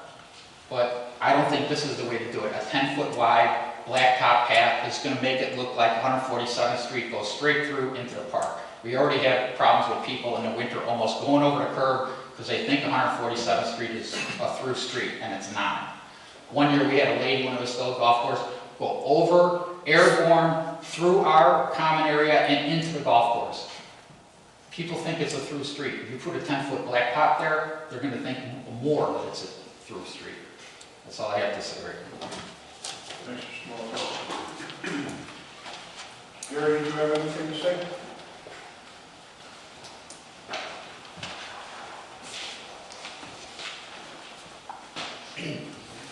but I don't think this is the way to do it. A 10-foot wide blacktop path is going to make it look like 147th Street goes straight through into the park. We already have problems with people in the winter almost going over the curb because they think 147th Street is a through street, and it's not. One year we had a lady, when it was still a golf course, go over, airborne, through our common area and into the golf course. People think it's a through street. If you put a 10-foot blacktop there, they're gonna think more that it's a through street. That's all I have to say right now. Thanks, Mr. Small. Gary, do you have anything to say?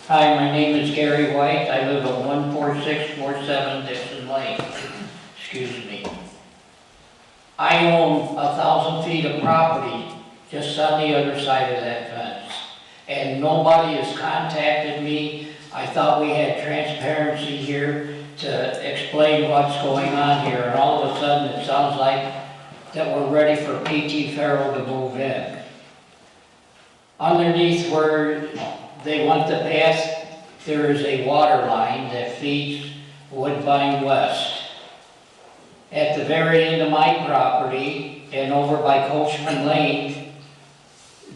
Hi, my name is Gary White. I live at 14647 Dixon Lane. Excuse me. I own 1,000 feet of property just on the other side of that fence. And nobody has contacted me. I thought we had transparency here to explain what's going on here. And all of a sudden it sounds like that we're ready for P.T. Farrell to move in. Underneath where they want to pass, there is a water line that feeds Woodbine West. At the very end of my property and over by Coachman Lane,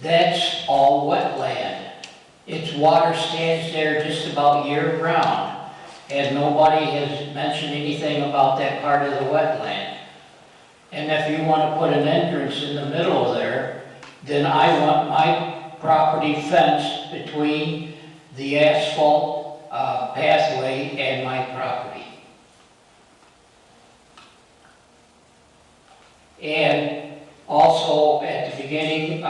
that's all wetland. Its water stands there just about year round, and nobody has mentioned anything about that part of the wetland. And if you want to put an entrance in the middle there, then I want my property fenced between the asphalt pathway and my property. And also at the beginning,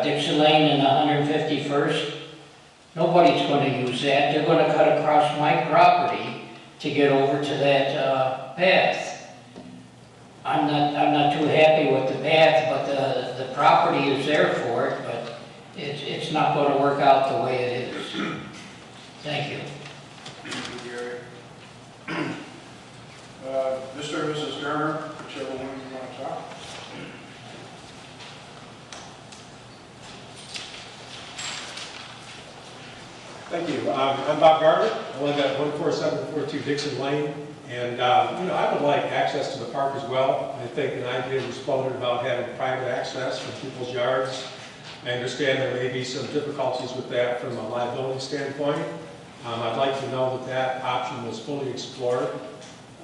Dixon Lane and 151st, nobody's going to use that. They're going to cut across my property to get over to that path. I'm not too happy with the path, but the property is there for it, but it's not going to work out the way it is. Thank you. Thank you, Gary. Mr. and Mrs. Garner, whichever one you want to talk. Thank you. I'm Bob Gardner. I live at 14742 Dixon Lane. And, I would like access to the park as well. I think an idea was floated about having private access from people's yards. I understand there may be some difficulties with that from a liability standpoint. I'd like to know that that option was fully explored.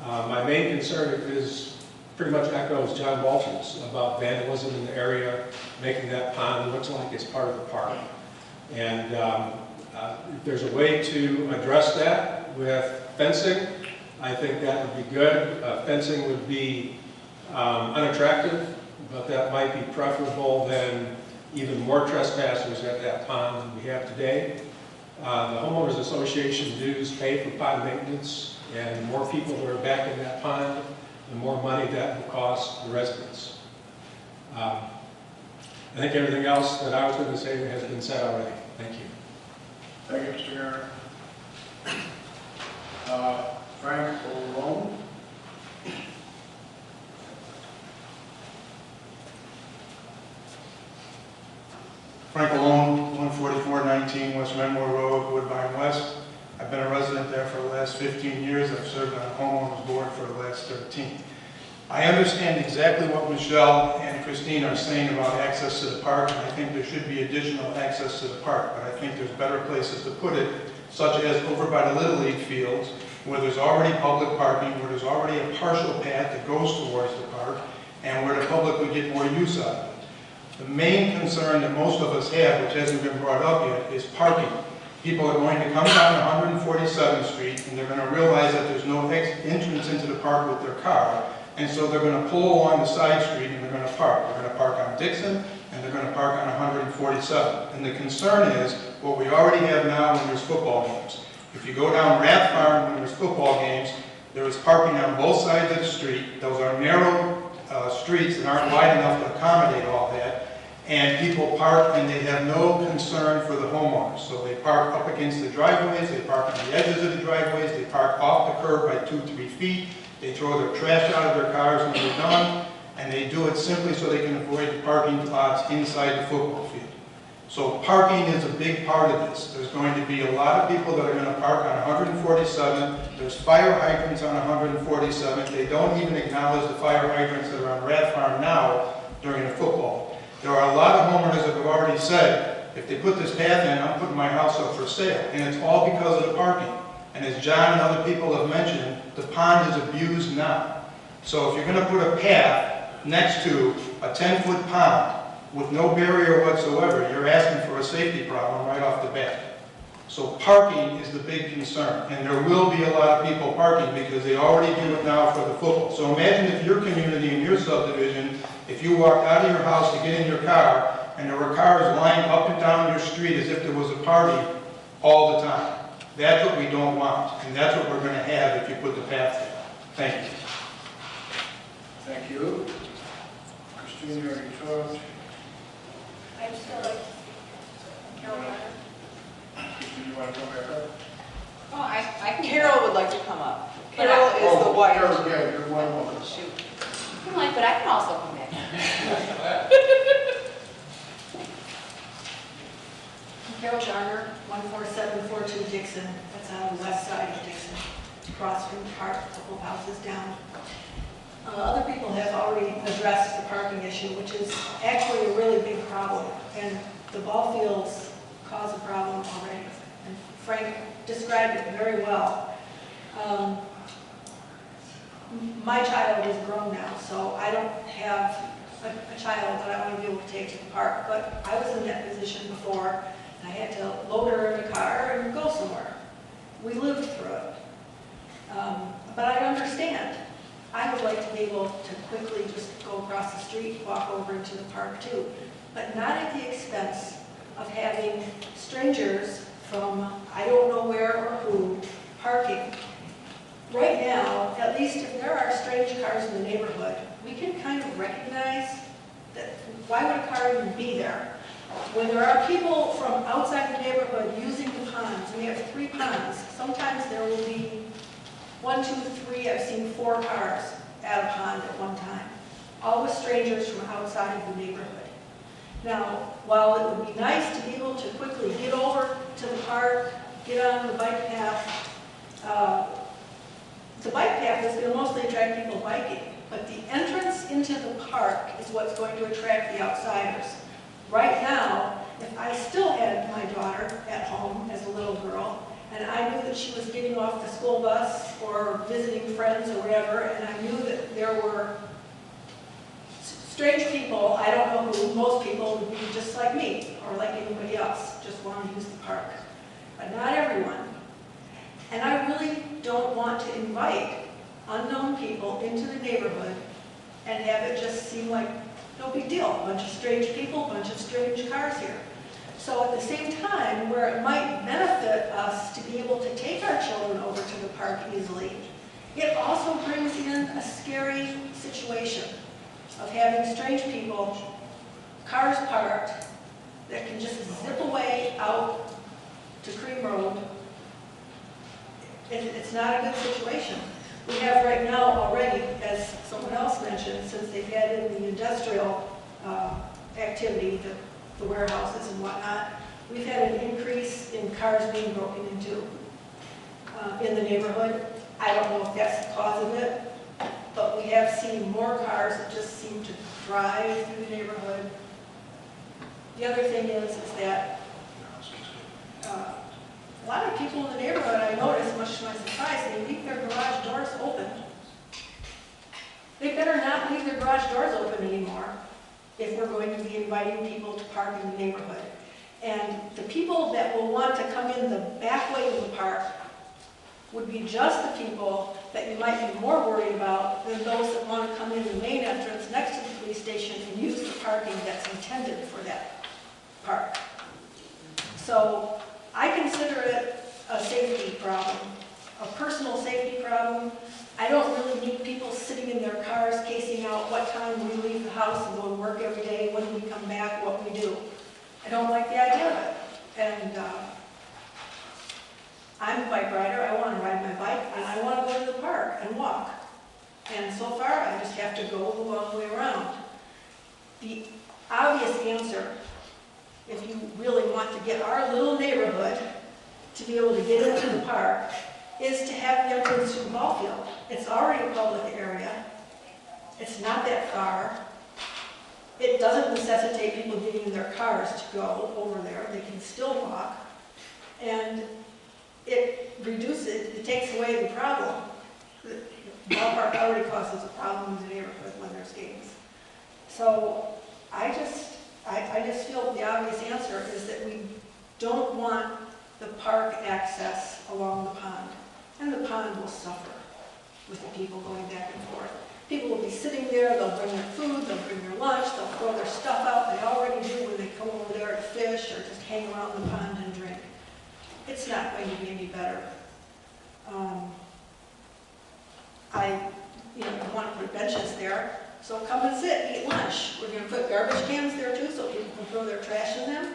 My main concern is pretty much echoes John Walsh's about vandalism in the area, making that pond look like it's part of the park. And if there's a way to address that with fencing, I think that would be good. Fencing would be unattractive, but that might be preferable than even more trespassers at that pond than we have today. The Homeowners Association dues pay for pond maintenance, and the more people that are back in that pond, the more money that will cost the residents. I think everything else that I was going to say has been said already. Thank you. Thank you, Mr. Garner. Frank Olone. Frank Olone, 14419 West Menmore Road, Woodbine West. I've been a resident there for the last 15 years. I've served on the homeowners board for the last 13. I understand exactly what Michelle and Christine are saying about access to the park, and I think there should be additional access to the park, but I think there's better places to put it, such as over by the Little League fields, where there's already public parking, where there's already a partial path that goes towards the park, and where the public would get more use out of it. The main concern that most of us have, which hasn't been brought up yet, is parking. People are going to come down 147th Street, and they're going to realize that there's no entrance into the park with their car, and so they're going to pull along the side street and they're going to park. They're going to park on Dixon, and they're going to park on 147th. And the concern is what we already have now when there's football games. If you go down Rath Farm when there's football games, there is parking on both sides of the street. Those are narrow streets that aren't wide enough to accommodate all that. And people park and they have no concern for the homeowners. So they park up against the driveways, they park on the edges of the driveways, they park off the curb by 2-3 feet. They throw their trash out of their cars when they're done, and they do it simply so they can avoid the parking lots inside the football field. So parking is a big part of this. There's going to be a lot of people that are going to park on 147th. There's fire hydrants on 147th. They don't even acknowledge the fire hydrants that are on Rath Farm now during the football. There are a lot of homeowners that have already said, if they put this path in, I'm putting my house up for sale. And it's all because of the parking. And as John and other people have mentioned, the pond is abused now. So if you're going to put a path next to a 10-foot pond with no barrier whatsoever, you're asking for a safety problem right off the bat. So parking is the big concern, and there will be a lot of people parking because they already do it now for the football. So imagine if your community and your subdivision, if you walked out of your house to get in your car, and there were cars lined up and down your street as if there was a party all the time. That's what we don't want, and that's what we're going to have if you put the path there. Thank you. Thank you. Christine, you already talked. I'd still like Carol Hunter. Christine, you want to come back up? Oh, I can. Carol would like to come up. But Carol is the wife. Carol, yeah, you're one woman. Shoot. I'm like, but I can also come back. Carol Garner, 14742 Dixon, that's on the west side of Dixon, across from the park, a couple of houses down. Other people have already addressed the parking issue, which is actually a really big problem, and the ball fields cause a problem already, and Frank described it very well. My child is grown now, so I don't have a child that I want to be able to take to the park, but I was in that position before. I had to load her in a car and go somewhere. We lived through it. But I understand. I would like to be able to quickly just go across the street, walk over into the park too, but not at the expense of having strangers from I don't know where or who parking. Right now, at least if there are strange cars in the neighborhood, we can kind of recognize that why would a car even be there? When there are people from outside the neighborhood using the ponds, we have 3 ponds, sometimes there will be 1, 2, 3, I've seen 4 cars at a pond at one time, all with strangers from outside of the neighborhood. Now, while it would be nice to be able to quickly get over to the park, get on the bike path is going to mostly attract people biking, but the entrance into the park is what's going to attract the outsiders. Right now, if I still had my daughter at home as a little girl, and I knew that she was getting off the school bus or visiting friends or whatever, and I knew that there were strange people, I don't know who, most people would be just like me or like anybody else, just want to use the park. But not everyone. And I really don't want to invite unknown people into the neighborhood and have it just seem like no big deal. A bunch of strange people, a bunch of strange cars here. So at the same time, where it might benefit us to be able to take our children over to the park easily, it also brings in a scary situation of having strange people, cars parked, that can just zip away out to Cream Road. It's not a good situation. We have right now already, as someone else mentioned, since they've added the industrial activity, the warehouses and whatnot, we've had an increase in cars being broken into in the neighborhood. I don't know if that's the cause of it, but we have seen more cars that just seem to drive through the neighborhood. The other thing is that a lot of people in the neighborhood, I noticed, much to my surprise, they leave their garage doors open. They better not leave their garage doors open anymore if we're going to be inviting people to park in the neighborhood. And the people that will want to come in the back way of the park would be just the people that you might be more worried about than those that want to come in the main entrance next to the police station and use the parking that's intended for that park. So I consider it a safety problem, a personal safety problem. I don't really need people sitting in their cars casing out what time we leave the house and go to work every day, when we come back, what we do. I don't like the idea of it. And I'm a bike rider, I want to ride my bike, and I want to go to the park and walk. And so far, I just have to go the long way around. The obvious answer, if you really want to get our little neighborhood to be able to get into the park, is to have the entrance to the ball field. It's already a public area. It's not that far. It doesn't necessitate people getting in their cars to go over there. They can still walk. And it reduces, it takes away the problem. The ballpark already causes a problem in the neighborhood when there's games. So I just feel the obvious answer is that we don't want the park access along the pond. And the pond will suffer with the people going back and forth. People will be sitting there, they'll bring their food, they'll bring their lunch, they'll throw their stuff out. They already do when they come over there to fish or just hang around the pond and drink. It's not going to be any better. You want to put benches there, so come and sit, eat lunch. We're going to put garbage cans there too, so people can throw their trash in them.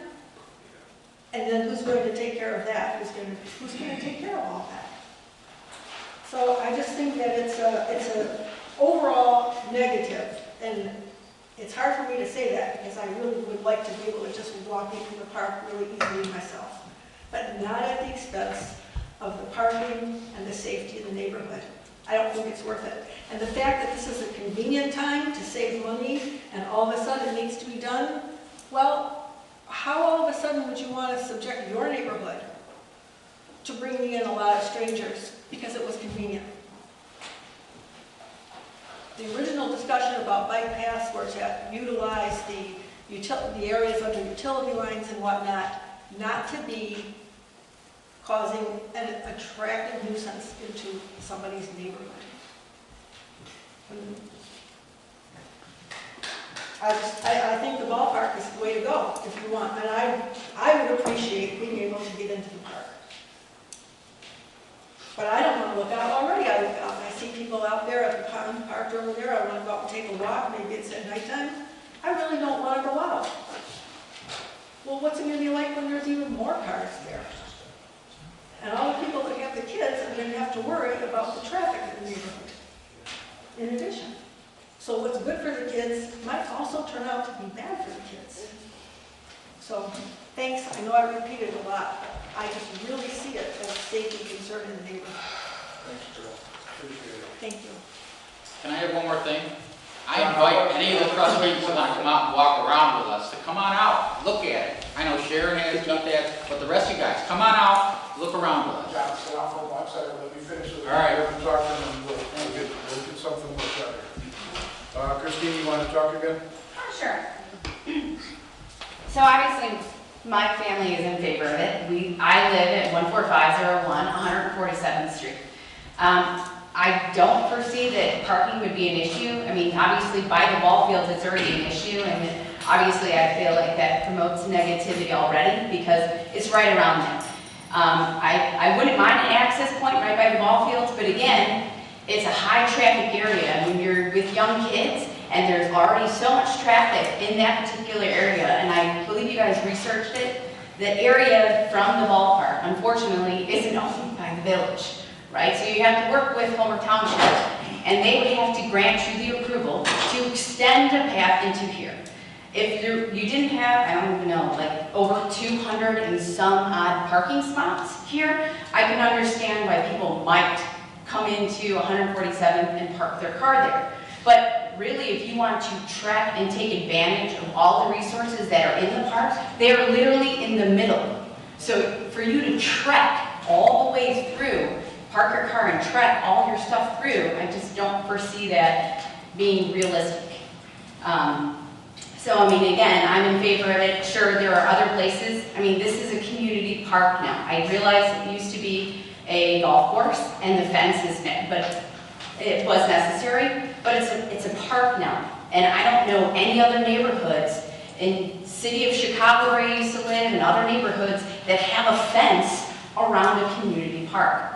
And then who's going to take care of that? Who's going to take care of all that? So I just think that it's a overall negative, and it's hard for me to say that because I really would like to be able to just walk into the park really easily myself, but not at the expense of the parking and the safety of the neighborhood. I don't think it's worth it. And the fact that this is a convenient time to save money and all of a sudden it needs to be done, well, how all of a sudden would you want to subject your neighborhood to bringing in a lot of strangers because it was convenient? The original discussion about bike paths were to utilize the areas under utility lines and whatnot, not to be causing an attractive nuisance into somebody's neighborhood. I think the ballpark is the way to go if you want, and I would appreciate being able to get into the park. But I don't want to look out already. I look out and I see people out there at the pond parked over there. I want to go out and take a walk. Maybe it's at nighttime. I really don't want to go out. Well, what's it going to be like when there's even more cars there? And all the people that have the kids are going to have to worry about the traffic in the neighborhood, in addition. So what's good for the kids might also turn out to be bad for the kids. So, thanks. I know I repeated a lot, but I just really see it as a safety concern in the neighborhood. Thanks, Carol. Appreciate it. Thank you. Can I have one more thing? I invite any of the trustees that want to come out and walk around with us to come on out, look at it. I know Sharon has, Keith has, but the rest of you guys, come on out, look around with us. John, sit down for one second. Let me finish with All right. the talking and we'll get something worked out here. Christine, you want to talk again? Sure. So obviously, my family is in favor of it. I live at 14501 147th Street. I don't foresee that parking would be an issue. I mean, obviously, by the ball fields, it's already an issue, and obviously, I feel like that promotes negativity already because it's right around there. I wouldn't mind an access point right by the ball fields, but again, it's a high traffic area. When you're with young kids, and there's already so much traffic in that particular area, and I believe you guys researched it, the area from the ballpark, unfortunately, isn't owned by the village. Right, so you have to work with Homer Township, and they would have to grant you the approval to extend a path into here. If you didn't have, I don't even know, like over 200 and some odd parking spots here, I can understand why people might come into 147th and park their car there. But really, if you want to track and take advantage of all the resources that are in the park, they are literally in the middle. So for you to trek all the way through, park your car and trek all your stuff through, I just don't foresee that being realistic. So, I mean, again, I'm in favor of it. Sure, there are other places. I mean, this is a community park now. I realize it used to be a golf course and the fence is, but it was necessary, but it's a park now. And I don't know any other neighborhoods in city of Chicago where I used to live and other neighborhoods that have a fence around a community park.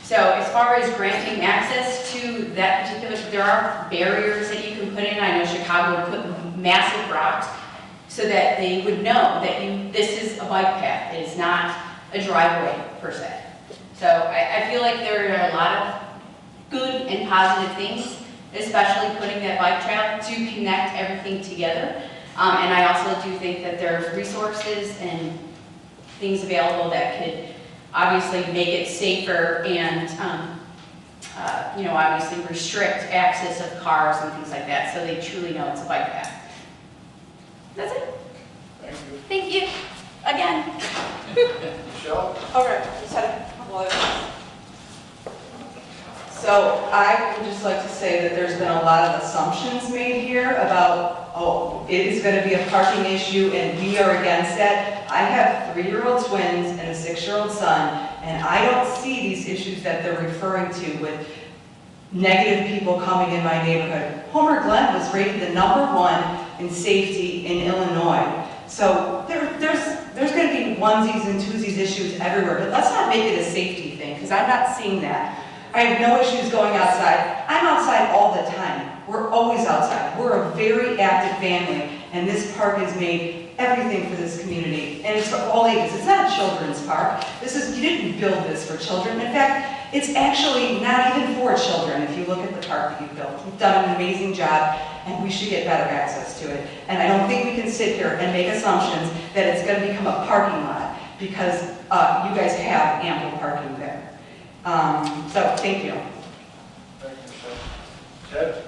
So as far as granting access to that particular, there are barriers that you can put in. I know Chicago would put massive rocks so that they would know that this is a bike path. It is not a driveway per se. So I feel like there are a lot of good and positive things, especially putting that bike trail to connect everything together. And I also do think that there's resources and things available that could obviously make it safer and, obviously restrict access of cars and things like that so they truly know it's a bike path. That's it. Thank you. Thank you. Again. Michelle? All right, just had a couple of So I would just like to say that there's been a lot of assumptions made here about, oh, it is going to be a parking issue and we are against that. I have 3-year-old twins and a 6-year-old son, and I don't see these issues that they're referring to with negative people coming in my neighborhood. Homer Glen was rated the #1 in safety in Illinois. So there's going to be onesies and twosies issues everywhere, but let's not make it a safety thing, because I'm not seeing that. I have no issues going outside. I'm outside all the time. We're always outside. We're a very active family, and this park has made everything for this community, and it's for all ages. It's not a children's park. You didn't build this for children. In fact, it's actually not even for children if you look at the park that you built. You've done an amazing job, and we should get better access to it. And I don't think we can sit here and make assumptions that it's going to become a parking lot, because you guys have ample parking there. So, thank you. Thank you, Michelle. Ted?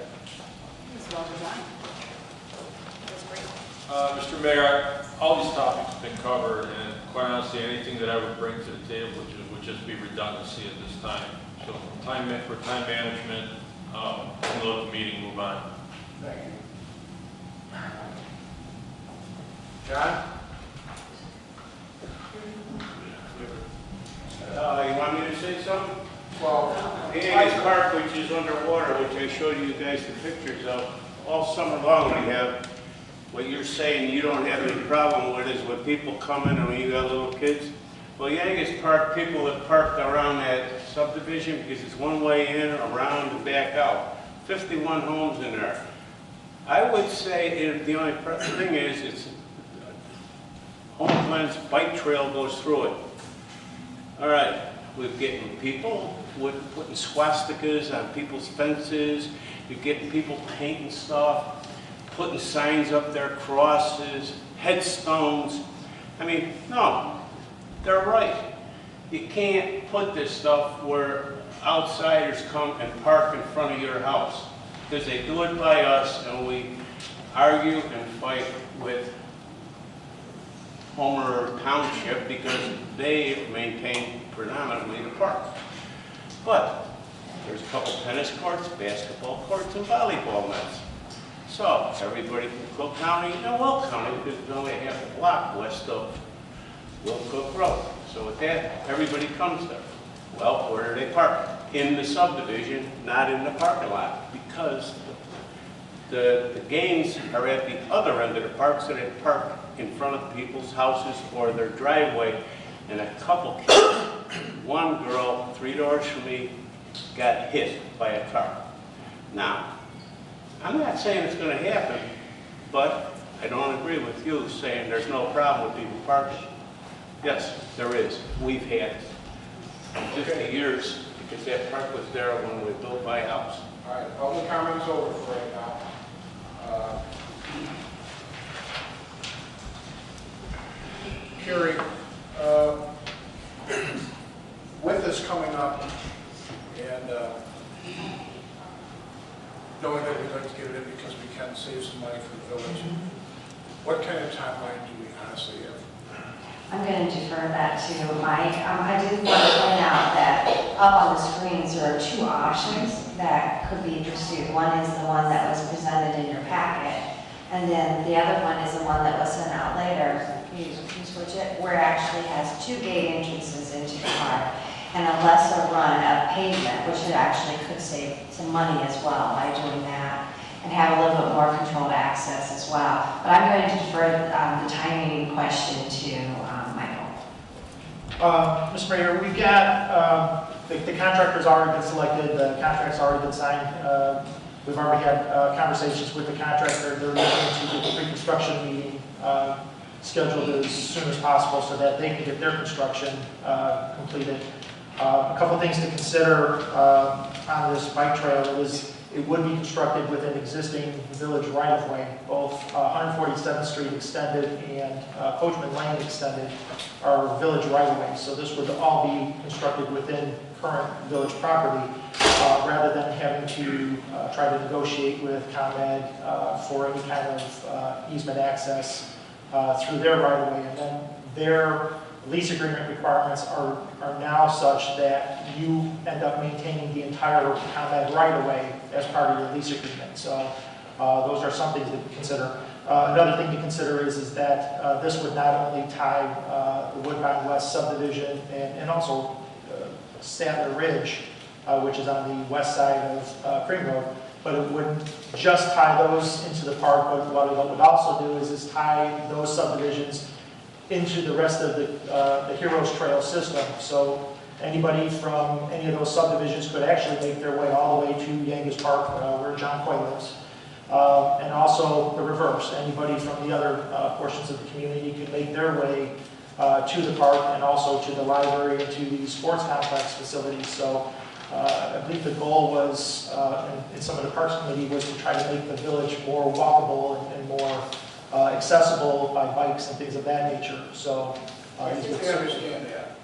Mr. Mayor, all these topics have been covered, and quite honestly, anything that I would bring to the table would just be redundancy at this time. So for time management, we'll let the meeting move on. Thank you. John? You want me to say something? Well, Angus Park, which is underwater, which I showed you guys the pictures of, all summer long we have. What you're saying you don't have any problem with is when people come in and when you got little kids. Well, Angus Park, people that parked around that subdivision, because it's one way in, around, and back out. 51 homes in there. I would say the only thing is, it's Home Glen's bike trail goes through it. All right, we're getting people putting swastikas on people's fences. You're getting people painting stuff, putting signs up there, crosses, headstones. I mean, no, they're right. You can't put this stuff where outsiders come and park in front of your house, because they do it by us, and we argue and fight with Homer Township because they maintain predominantly the park. But there's a couple tennis courts, basketball courts, and volleyball nets. So everybody from Cook County and Will County, because it's only half a block west of Will Cook Road. So with that, everybody comes there. Well, where do they park? In the subdivision, not in the parking lot, because the games are at the other end of the park, so they park in front of people's houses or their driveway. And a couple kids, one girl 3 doors from me, got hit by a car. Now, I'm not saying it's going to happen, but I don't agree with you saying there's no problem with people parking. Yes, there is. We've had 50 years because that park was there when we built my house. All right, public comments over for right now. Carrie, with this coming up and knowing that we'd like to get it in because we can save some money for the village, what kind of timeline do we honestly have? I'm going to defer that to Mike. I did want to point out that up on the screens there are 2 options that could be pursued. One is the one that was presented in your packet, and then the other one is the one that was sent out later. You switch it, where it actually has 2 gate entrances into the park and a lesser run of pavement, which it actually could save some money as well by doing that and have a little bit more controlled access as well. But I'm going to defer the timing question to Michael. Mr. Mayor, we've got, the contractor's already been selected, the contract's already been signed. We've already had conversations with the contractor. They're looking to get the pre-construction meeting scheduled as soon as possible so that they can get their construction completed. A couple things to consider on this bike trail is it would be constructed with an existing village right-of-way. Both 147th Street extended and Coachman Lane extended are village right-of-ways. So this would all be constructed within current village property rather than having to try to negotiate with ComEd for any kind of easement access through their right-of-way. And then their lease agreement requirements are now such that you end up maintaining the entire ComEd right-of-way as part of your lease agreement. So those are some things to consider. Another thing to consider is that this would not only tie the Woodbine West subdivision and also Statler Ridge, which is on the west side of Cream Road, but it wouldn't just tie those into the park, but what it would also do is tie those subdivisions into the rest of the Heroes Trail system. So anybody from any of those subdivisions could actually make their way all the way to Yangus Park, where John Coy lives. And also the reverse. Anybody from the other portions of the community could make their way to the park and also to the library and to the sports complex facilities. So I believe the goal was, in some of the Parks Committee, was to try to make the village more walkable and more accessible by bikes and things of that nature. So I think they understand that,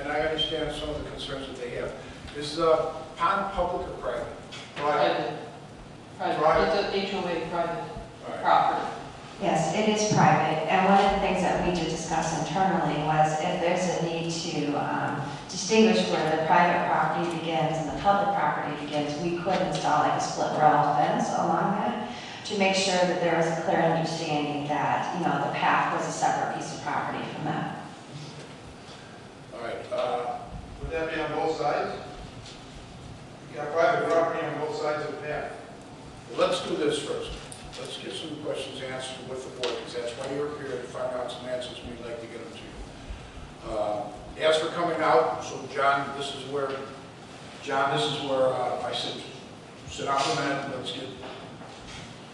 and I understand some of the concerns that they have. Is the pond public or private? Private. Private. It's an HOA private property. Yes, it is private, and one of the things that we did discuss internally was if there's a need to distinguish where the private property begins and the public property begins, we could install like a split rail fence along that to make sure that there was a clear understanding that, you know, the path was a separate piece of property from that. All right. Would that be on both sides? You got private property on both sides of the path. Let's do this first. Let's get some questions answered with the board, because that's why you're here, to find out some answers. We'd like to get them to you. As for coming out, so John, this is where I said, sit down for a minute and let's get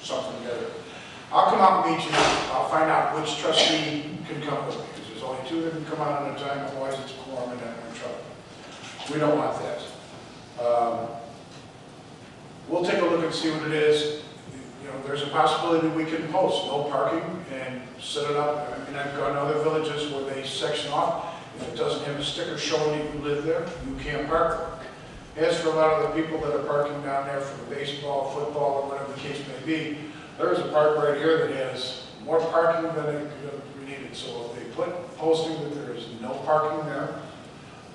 something together. I'll come out and meet you. I'll find out which trustee can come with me, because there's only two that can come out at a time, otherwise it's a quorum and then we're in trouble. We don't want that. We'll take a look and see what it is. You know, there's a possibility we can post no parking and set it up. I mean, I've gone to other villages where they section off. If it doesn't have a sticker showing that you live there, you can't park there. As for a lot of the people that are parking down there for the baseball, football, or whatever the case may be, there's a park right here that has more parking than it could be needed. So if they put posting that there is no parking there,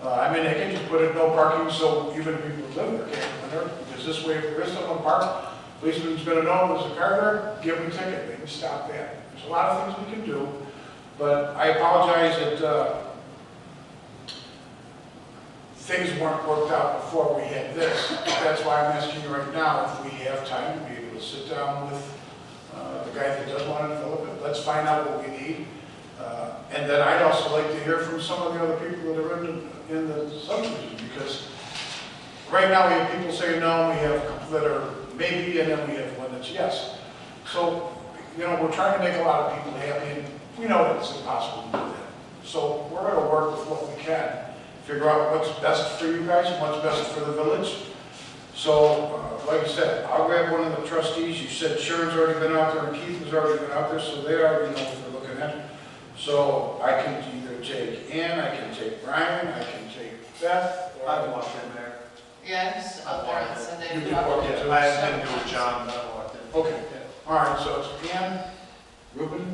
I mean, they can just put it no parking so even people who live there can't come there. Because this way, if there is someone parked, policeman's going to know there's a car there, give them a ticket, they can stop that. There's a lot of things we can do, but I apologize that things weren't worked out before we had this. That's why I'm asking you right now if we have time to be able to sit down with the guy that does want to develop it. Let's find out what we need. And then I'd also like to hear from some of the other people that are in the subdivision, because right now we have people saying no, we have a couple that are maybe, and then we have one that's yes. So, you know, we're trying to make a lot of people happy, and we know that it's impossible to do that. So we're going to work with what we can, figure out what's best for you guys and what's best for the village. So, like I said, I'll grab one of the trustees. You said Sharon's already been out there and Keith has already been out there, so they already know what they're looking at. So I can either take Ann, I can take Brian, I can take Beth. I've walked in there. Yeah, I was up there on Sunday. You can walk in. I didn't do it, John, but I walked in. Okay. All right, so it's Ann, Ruben,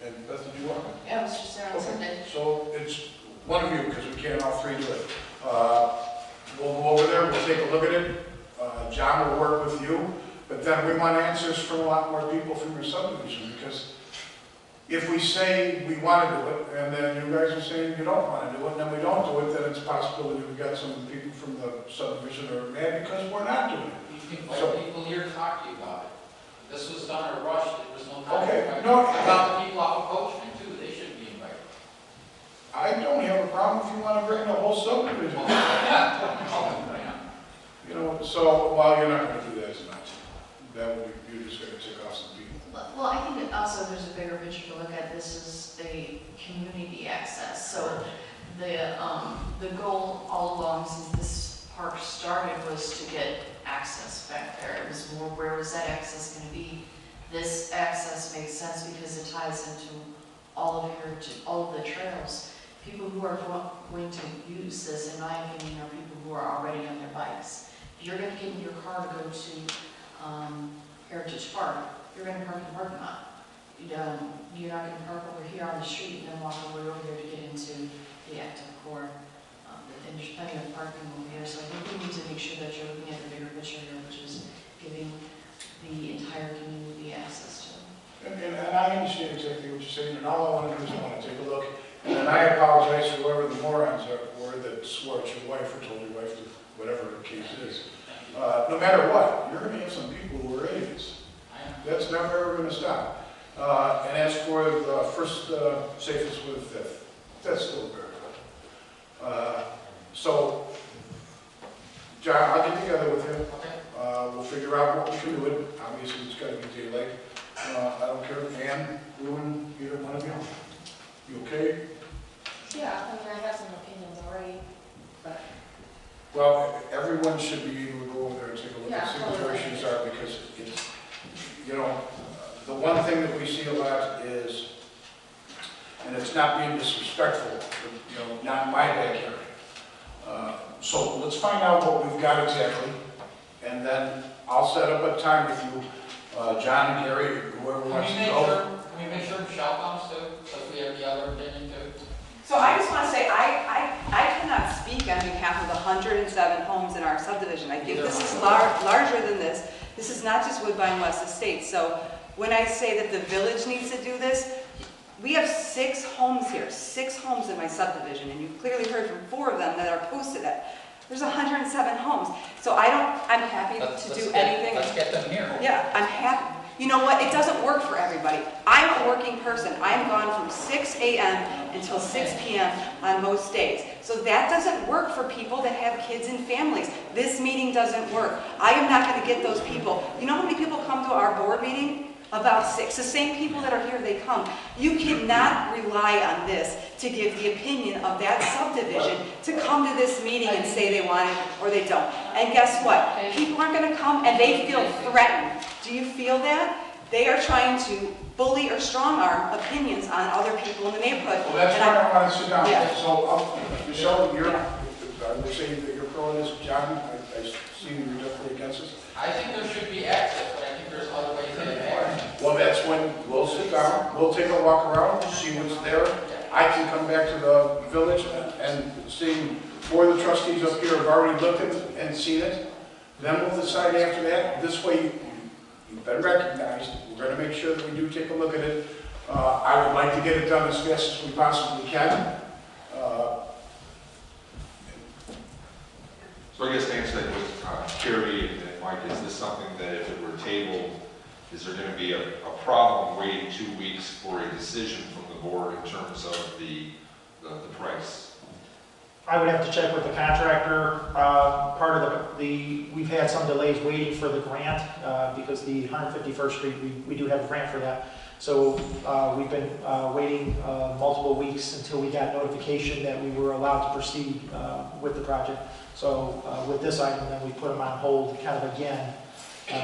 and Beth, did you walk in? Yeah, I was just there on Sunday. So it's one of you, because we can't all three do it. We'll go over there, we'll take a look at it. John will work with you, but then we want answers from a lot more people from your subdivision, because if we say we want to do it, and then you guys are saying you don't want to do it, and then we don't do it, then it's a possibility we've got some people from the subdivision that are mad because we're not doing it. You can invite people here to talk to you about it. This was done in a rush, there was no time. Okay, no. About the people off of Coachman too, they should be invited. I don't have a problem if you want to bring the whole subdivision. You know, so, well, you're not going to do that tonight. That would be, you're just going to tick off some people. Well, I think also there's a bigger picture to look at. This is the community access. So the goal all along since this park started was to get access back there. It was more, where was that access going to be? This access makes sense because it ties into all of the trails. People who are going to use this, in my opinion, are people who are already on their bikes. If you're going to get in your car to go to Heritage Park, you're going to park in the parking lot. you're not going to park over here on the street and then walk all the way over there to get into the active core. And there's plenty of parking over here, so I think we need to make sure that you're looking at the bigger picture here, which is giving the entire community access to it. And I understand exactly what you're saying, and all I want to do is I want to take a look. And I apologize to whoever the morons were that swore at your wife or told your wife to, whatever the case is. No matter what, you're going to have some people who are idiots. That's never ever going to stop. And as for the first safest with the fifth, that's still very good. So, John, I'll get together with him. We'll figure out what we can do. It. Obviously, it's got to be daylight. I don't care if Ann, Ruben, either one of you. You okay? Yeah, I mean, I have some opinions already, but. Well, everyone should be able to go over there and take a look Yeah, and see what their totally. issues are, because it's, you know, the one thing that we see a lot is, and it's not being disrespectful, but, you know, not in my backyard. So let's find out what we've got exactly, and then I'll set up a time with you, John and Gary, whoever wants to go. Can we make sure Michelle comes too, so we have the other opinion too? So I just want to say, I cannot speak on behalf of the 107 homes in our subdivision. I think this is larger than this. This is not just Woodbine West Estates. So when I say that the village needs to do this, we have 6 homes here, 6 homes in my subdivision, and you clearly heard from 4 of them that are posted at. There's 107 homes. So I'm happy to do anything. Let's get them here. Yeah, I'm happy. You know what? It doesn't work for everybody. I'm a working person. I'm gone from 6 a.m. until 6 p.m. on most days. So that doesn't work for people that have kids and families. This meeting doesn't work. I am not going to get those people. You know how many people come to our board meeting? About 6. The same people that are here, they come. You cannot rely on this to give the opinion of that subdivision to come to this meeting and say they want it or they don't. And guess what? People aren't going to come and they feel threatened. Do you feel that? They are trying to bully or strong-arm opinions on other people in the neighborhood. Well, that's why I want to sit down. Yeah. So, Michelle, I would say that you're pro this. John, I see you're definitely against this. I think there should be access, but I think there's other ways to get. Well, that's when we'll sit down, we'll take a walk around, see what's there. I can come back to the village and see 4 of the trustees up here have already looked at it and seen it. Then we'll decide after that. This way, you've been recognized. We're going to make sure that we do take a look at it. I would like to get it done as fast as we possibly can. So I guess to answer that with Carrie and Mike, is this something that if it were tabled, is there going to be a problem waiting 2 weeks for a decision from the board in terms of the price? I would have to check with the contractor. Part of we've had some delays waiting for the grant because the 151st Street, we do have a grant for that. So we've been waiting multiple weeks until we got notification that we were allowed to proceed with the project. So with this item, then we put them on hold kind of again.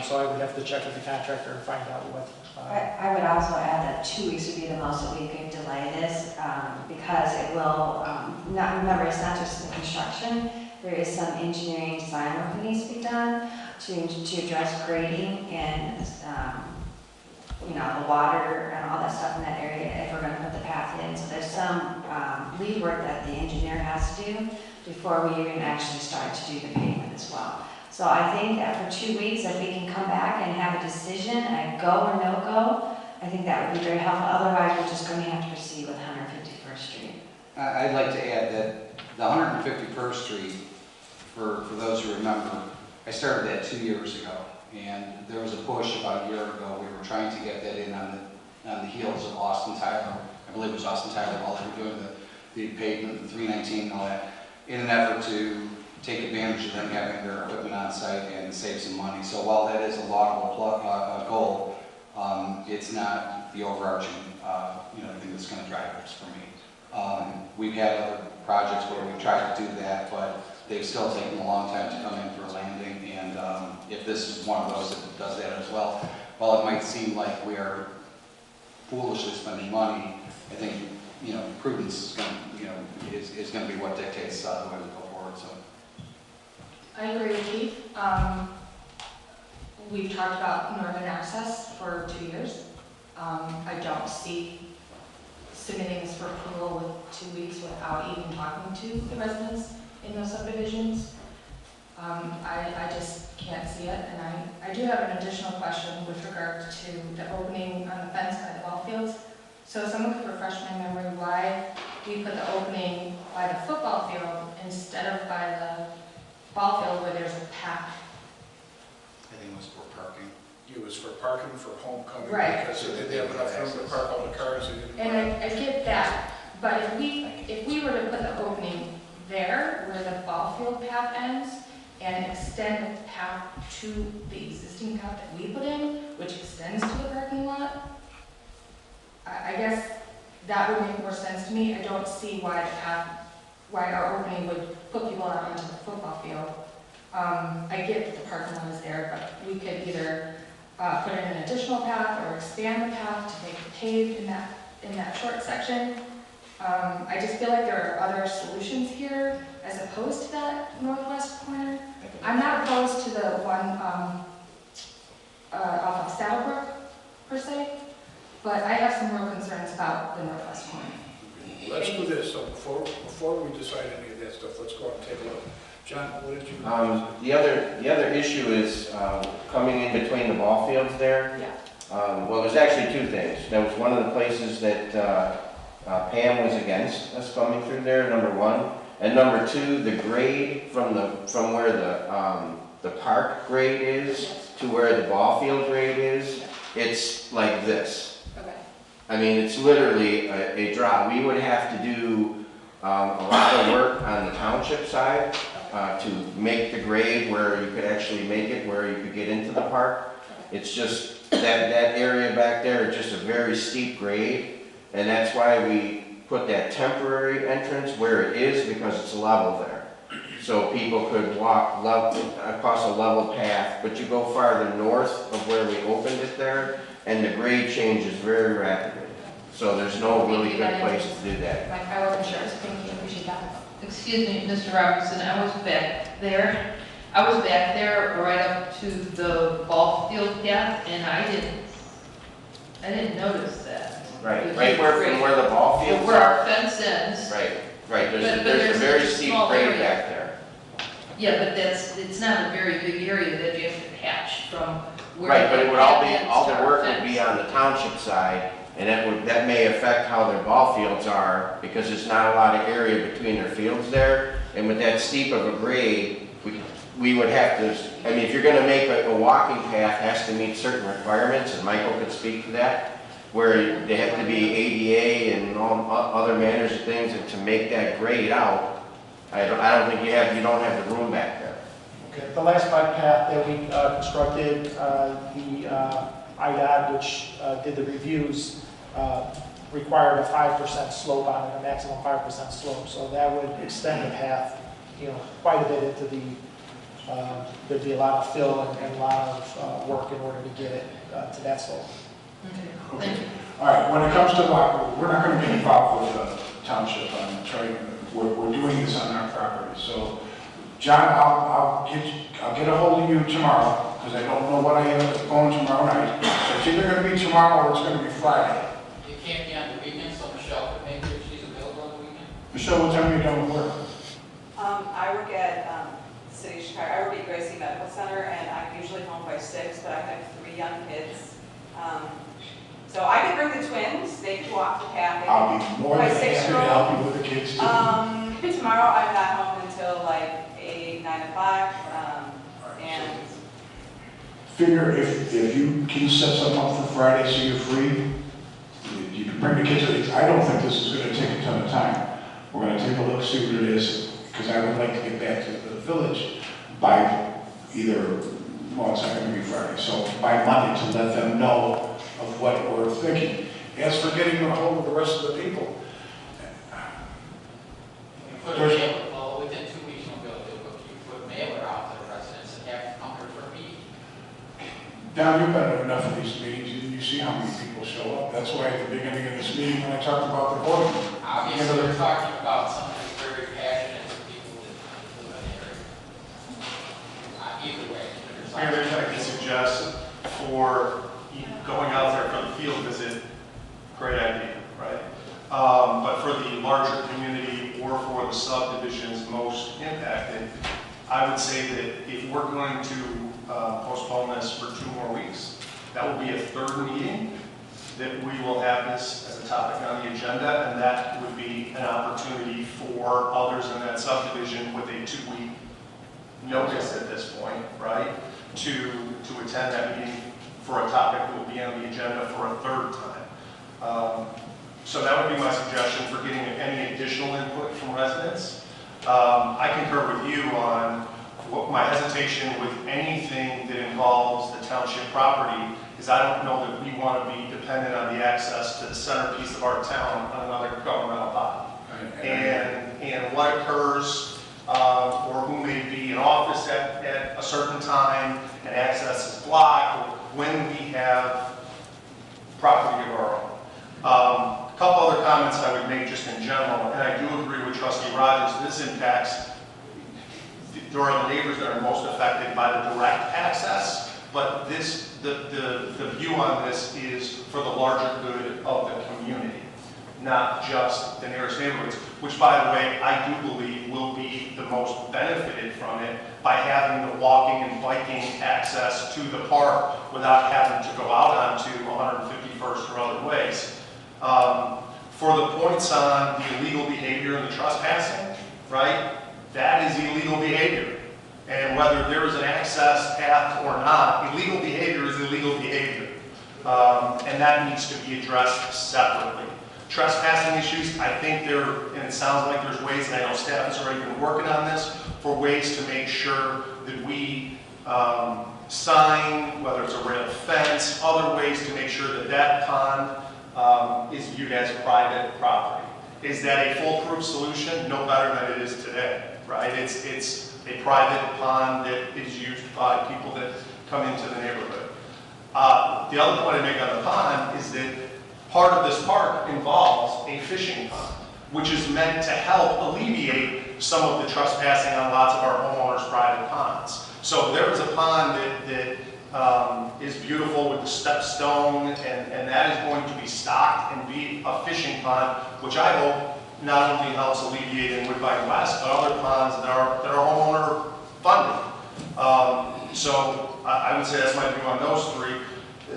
So I would have to check with the contractor and find out what. I would also add that 2 weeks would be the most that we could delay this because it will, remember, it's not just the construction. There is some engineering design work that needs to be done to address grading and, the water and all that stuff in that area if we're going to put the path in. So there's some lead work that the engineer has to do before we even actually start to do the pavement as well. So I think that for 2 weeks, if we can come back and have a decision, a go or no go, I think that would be very helpful. Otherwise, we're just going to have to proceed with 151st Street. I'd like to add that the 151st Street, for those who remember, I started that 2 years ago. And there was a push about a year ago. We were trying to get that in on the heels of Austin Tyler. I believe it was Austin Tyler while they were doing the pavement, the 319 and all that, in an effort to take advantage of them having their equipment on site and save some money. So while that is a laudable goal, it's not the overarching thing that's going to drive us for me. We've had other projects where we've tried to do that, but they've still taken a long time to come in for a landing. And if this is one of those that does that as well, while it might seem like we are foolishly spending money, I think prudence is going to be what dictates the way we go forward. So. I agree with Keith. We've talked about northern access for 2 years. I don't see submitting this for approval with 2 weeks without even talking to the residents in those subdivisions. I just can't see it, and I do have an additional question with regard to the opening on the fence by the ball fields. So if someone could refresh my memory why we put the opening by the football field instead of by the ball field where there's a path. I think it was for parking. It was for parking for homecoming. Right. Because they didn't have enough room to park all the cars. And I get that, but if we were to put the opening there where the ball field path ends and extend the path to the existing path that we put in, which extends to the parking lot, I guess that would make more sense to me. I don't see why our opening would put people out into the football field. I get that the parking lot is there, but we could either put in an additional path or expand the path to make it paved in that short section. I just feel like there are other solutions here as opposed to that northwest corner. I'm not opposed to the one off of Saddlebrook per se, but I have some real concerns about the northwest corner. Let's do this, so before we decide any of that stuff, let's go out and take a look. John, what did you? The other issue is coming in between the ball fields there. Yeah. Well, there's actually two things. That was one of the places that Pam was against us coming through there, number one. And number two, the grade from where the park grade is to where the ball field grade is, it's like this. Okay. I mean, it's literally a drop. We would have to do a lot of work on the township side to make the grade where you could actually make it, where you could get into the park. It's just that area back there is just a very steep grade, and that's why we put that temporary entrance where it is, because it's level there. So people could walk across a level path, but you go farther north of where we opened it there, and the grade changes very rapidly. So there's no really good place to do that. I wasn't sure, so thank you, appreciate that. Excuse me, Mr. Robinson, I was back there. I was back there right up to the ball field path, and I didn't notice that. Right from where the ball fields where are. our fence ends. Right. But There's a very steep small grade area. back there. Yeah, but it's not a very big area that you have to patch from where. Right, but it would all the our work would fence. be on the township side, and that may affect how their ball fields are, because there's not a lot of area between their fields there. And with that steep of a grade, we would have to, I mean, if you're gonna make a walking path, has to meet certain requirements, and Michael could speak to that, where they have to be ADA and all other manners of things, and to make that grade out, I don't think you don't have the room back there. Okay, the last bike path that we constructed, the IDOT, which did the reviews, required a 5% slope on it, a maximum 5% slope. So that would extend the path, quite a bit into the, there'd be a lot of fill and a lot of work in order to get it to that slope. Okay. All right, when it comes to lot, we're not going to be involved with the township on the trade. We're doing this on our property. So, John, I'll get a hold of you tomorrow, because I don't know what I have going tomorrow night. So it's either going to be tomorrow or it's going to be Friday. You can't be on the weekend, so Michelle could make it if she's available on the weekend. Michelle, what time are you done with work? I work at City of Chicago. I work at Gracie Medical Center, and I'm usually home by 6, but I have 3 young kids. So I could bring the twins. They could walk the path. I'll be more than happy to help you with the kids too. Tomorrow I'm not home until like 8, 9 o'clock. And Figure if you can set something up for Friday so you're free, you can bring the kids. I don't think this is going to take a ton of time. We're going to take a look, see what it is, because I would like to get back to the village by either, well, it's not going to be Friday, so by Monday, to let them know of what we're thinking. As for getting a hold of the rest of the people, Well, within 2 weeks, you'll be able to do a bookkeep, put mailer out to the residents and have to come here for a meeting. Don, you've been to enough of these meetings, you see how many people show up. That's why at the beginning of this meeting, when I talked about the voting. Obviously, we're talking about something that's very passionate to people that live in the area. Either way, Mayor, if I could suggest for going out there for the field visit, great idea, right? But for the larger community or for the subdivisions most impacted, I would say that if we're going to postpone this for 2 more weeks, that will be a 3rd meeting that we will have this as a topic on the agenda, and that would be an opportunity for others in that subdivision with a 2-week notice at this point, right, to attend that meeting for a topic that will be on the agenda for a 3rd time. So that would be my suggestion for getting any additional input from residents. I concur with you on what my hesitation with anything that involves the township property is I don't know that we want to be dependent on the access to the centerpiece of our town on another governmental body. And what occurs, or who may be in office at a certain time and access is blocked, or when we have property of our own. A couple other comments I would make just in general, and I do agree with Trustee Rogers, this impacts, there are the neighbors that are most affected by the direct access, but the view on this is for the larger good of the community, not just the nearest neighborhoods, which, by the way, I do believe will be the most benefited from it by having the walking and biking access to the park without having to go out onto 151st or other ways. For the points on the illegal behavior and the trespassing, right, that is illegal behavior. And whether there is an access path or not, illegal behavior is illegal behavior. And that needs to be addressed separately. Trespassing issues, I think and it sounds like there's ways, and I know staff has already been working on this, for ways to make sure that we sign, whether it's a rail fence, other ways to make sure that that pond is viewed as private property. Is that a foolproof solution? No better than it is today, right? It's a private pond that is used by people that come into the neighborhood. The other point I make on the pond is that part of this park involves a fishing pond, which is meant to help alleviate some of the trespassing on lots of our homeowners' private ponds. So there is a pond that is beautiful with the step stone, and that is going to be stocked and be a fishing pond, which I hope not only helps alleviate in Woodbine West, but other ponds that are homeowner funded. So I would say that's my view on those 3.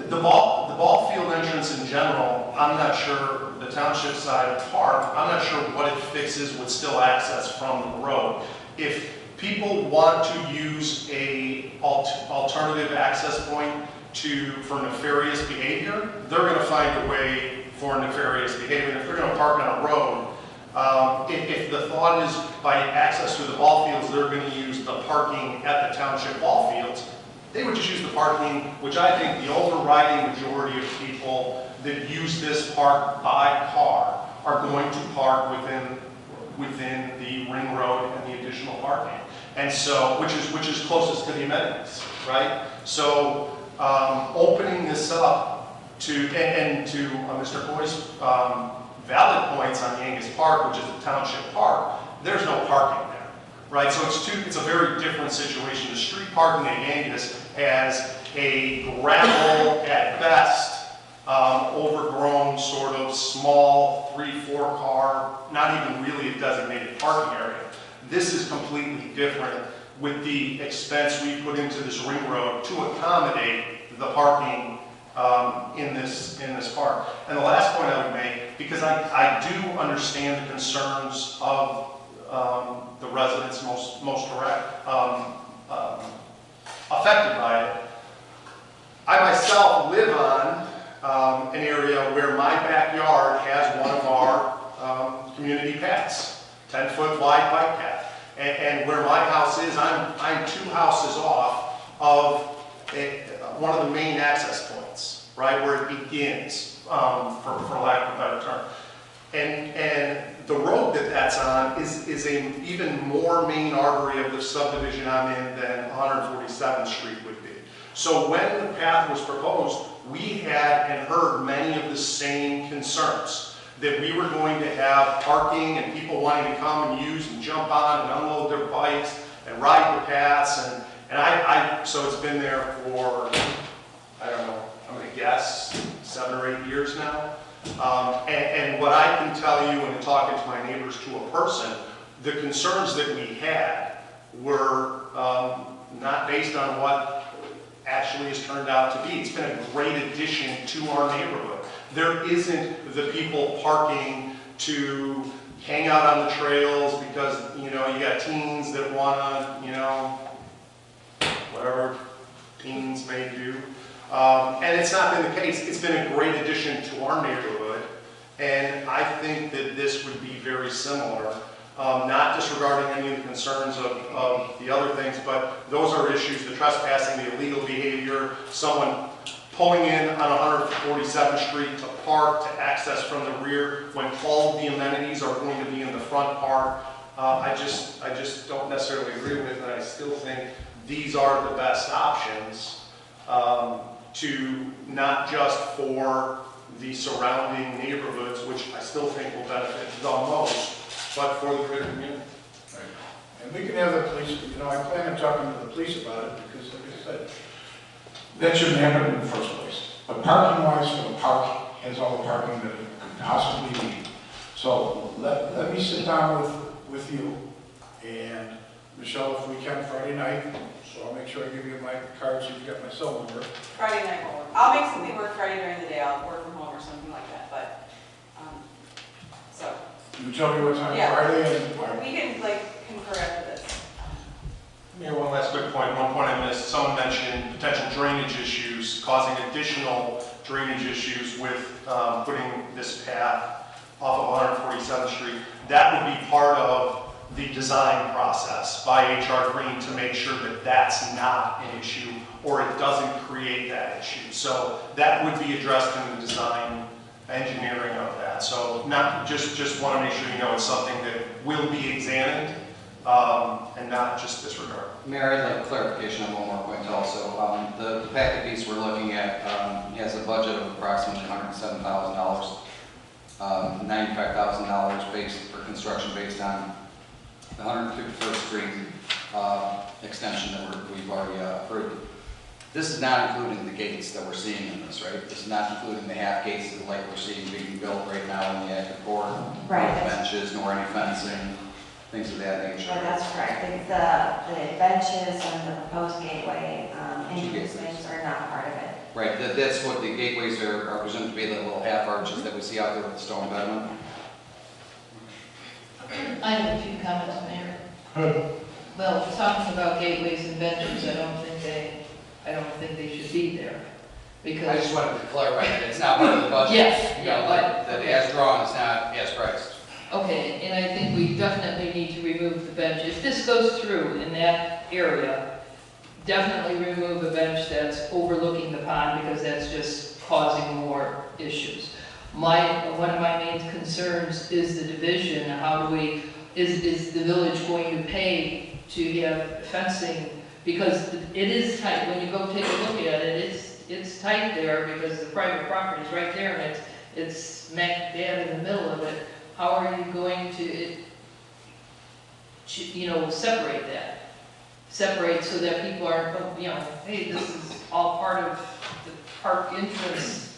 The ball field entrance in general, I'm not sure, the township side of the park, I'm not sure what it fixes with still access from the road. If people want to use a alternative access point for nefarious behavior, they're going to find a way for nefarious behavior. If they're going to park on a road, if the thought is by access to the ball fields, they're going to use the parking at the township ball fields, they would just use the parking, which I think the overriding majority of people that use this park by car are going to park within the ring road and the additional parking. And so, which is closest to the amenities, right? So, opening this up to Mr. Coy's valid points on the Angus Park, which is a township park, there's no parking there, right? So it's a very different situation. The street parking at Angus has a gravel, at best, overgrown, sort of small 3-4 car, not even really a designated parking area. This is completely different with the expense we put into this ring road to accommodate the parking in this park. And the last point I would make, because I do understand the concerns of the residents most affected by it. I myself live on an area where my backyard has one of our community paths, 10-foot wide bike path. And where my house is, I'm 2 houses off of one of the main access points, right, where it begins, for lack of a better term. And the road that's on is an even more main artery of the subdivision I'm in than 147th Street would be. So when the path was proposed, we had and heard many of the same concerns, that we were going to have parking and people wanting to come and use and jump on and unload their bikes and ride the paths. And so it's been there for, I don't know, I'm gonna guess, 7 or 8 years now. And what I can tell you in talking to my neighbors to a person, the concerns that we had were not based on what actually has turned out to be. It's been a great addition to our neighborhood. There isn't the people parking to hang out on the trails because, you know, you got teens that wanna, you know, whatever teens may do. And it's not been the case. It's been a great addition to our neighborhood. And I think that this would be very similar. Not disregarding any of the concerns of the other things, but those are issues, the trespassing, the illegal behavior, someone pulling in on 147th Street to park, to access from the rear, when all of the amenities are going to be in the front part. I just don't necessarily agree with it, and I still think these are the best options to not just for the surrounding neighborhoods, which I still think will benefit the most, but for the greater community. Right. And we can have the police, you know, I plan on talking to the police about it because, like I said, that shouldn't happen in the first place. But parking wise, for the park has all the parking that it could possibly need. So let me sit down with you and Michelle, if we can, Friday night. So I'll make sure I give you my card so you've got my cell number. Friday night will work. I'll make something work Friday during the day. I'll work from home or something like that, but, so. You tell me what time Yeah. Friday and We can, like, confer after this. Mayor, one last quick point. One point I missed. Someone mentioned potential drainage issues, causing additional drainage issues with putting this path off of 147th Street. That would be part of the design process by HR Green to make sure that that's not an issue or it doesn't create that issue. So that would be addressed in the design engineering of that. So not just want to make sure you know it's something that will be examined and not just disregarded. Mayor, I'd like clarification on one more point also. The packet piece we're looking at has a budget of approximately $107,000, $95,000 based for construction based on the 151st Street extension that we've already approved. This is not including the gates that we're seeing in this, right? This is not including the half gates like we're seeing being built right now in the active court. Right. No benches, nor any fencing, things of that nature. Right, that's correct. The benches and the proposed gateway, things are not part of it. Right, that's what the gateways are presumed to be, the little half arches that we see out there with the stone pediment. I have a few comments, Mayor. Well, talking about gateways and benches, I don't think they should be there. Because I just wanted to clarify that it's not part of the budget. Yes, You know, yeah, that as drawn, it's not as priced. Okay, and I think we definitely need to remove the bench. If this goes through in that area, definitely remove a bench that's overlooking the pond because that's just causing more issues. One of my main concerns is the division. How do we, is the village going to pay to have fencing? Because it is tight. When you go take a look at it, it's tight there because the private property is right there and it's smack dab in the middle of it. How are you going to, separate that? Separate so that people aren't, hey, this is all part of the park entrance,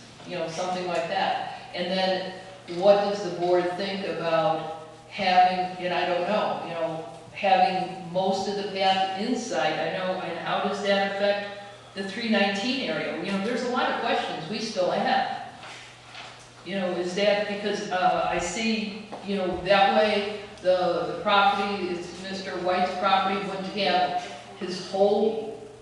something like that. And then what does the board think about having, and I don't know, having most of the path inside? I know, and how does that affect the 319 area? There's a lot of questions we still have. Is that because I see, that way the property, is Mr. White's property, wouldn't have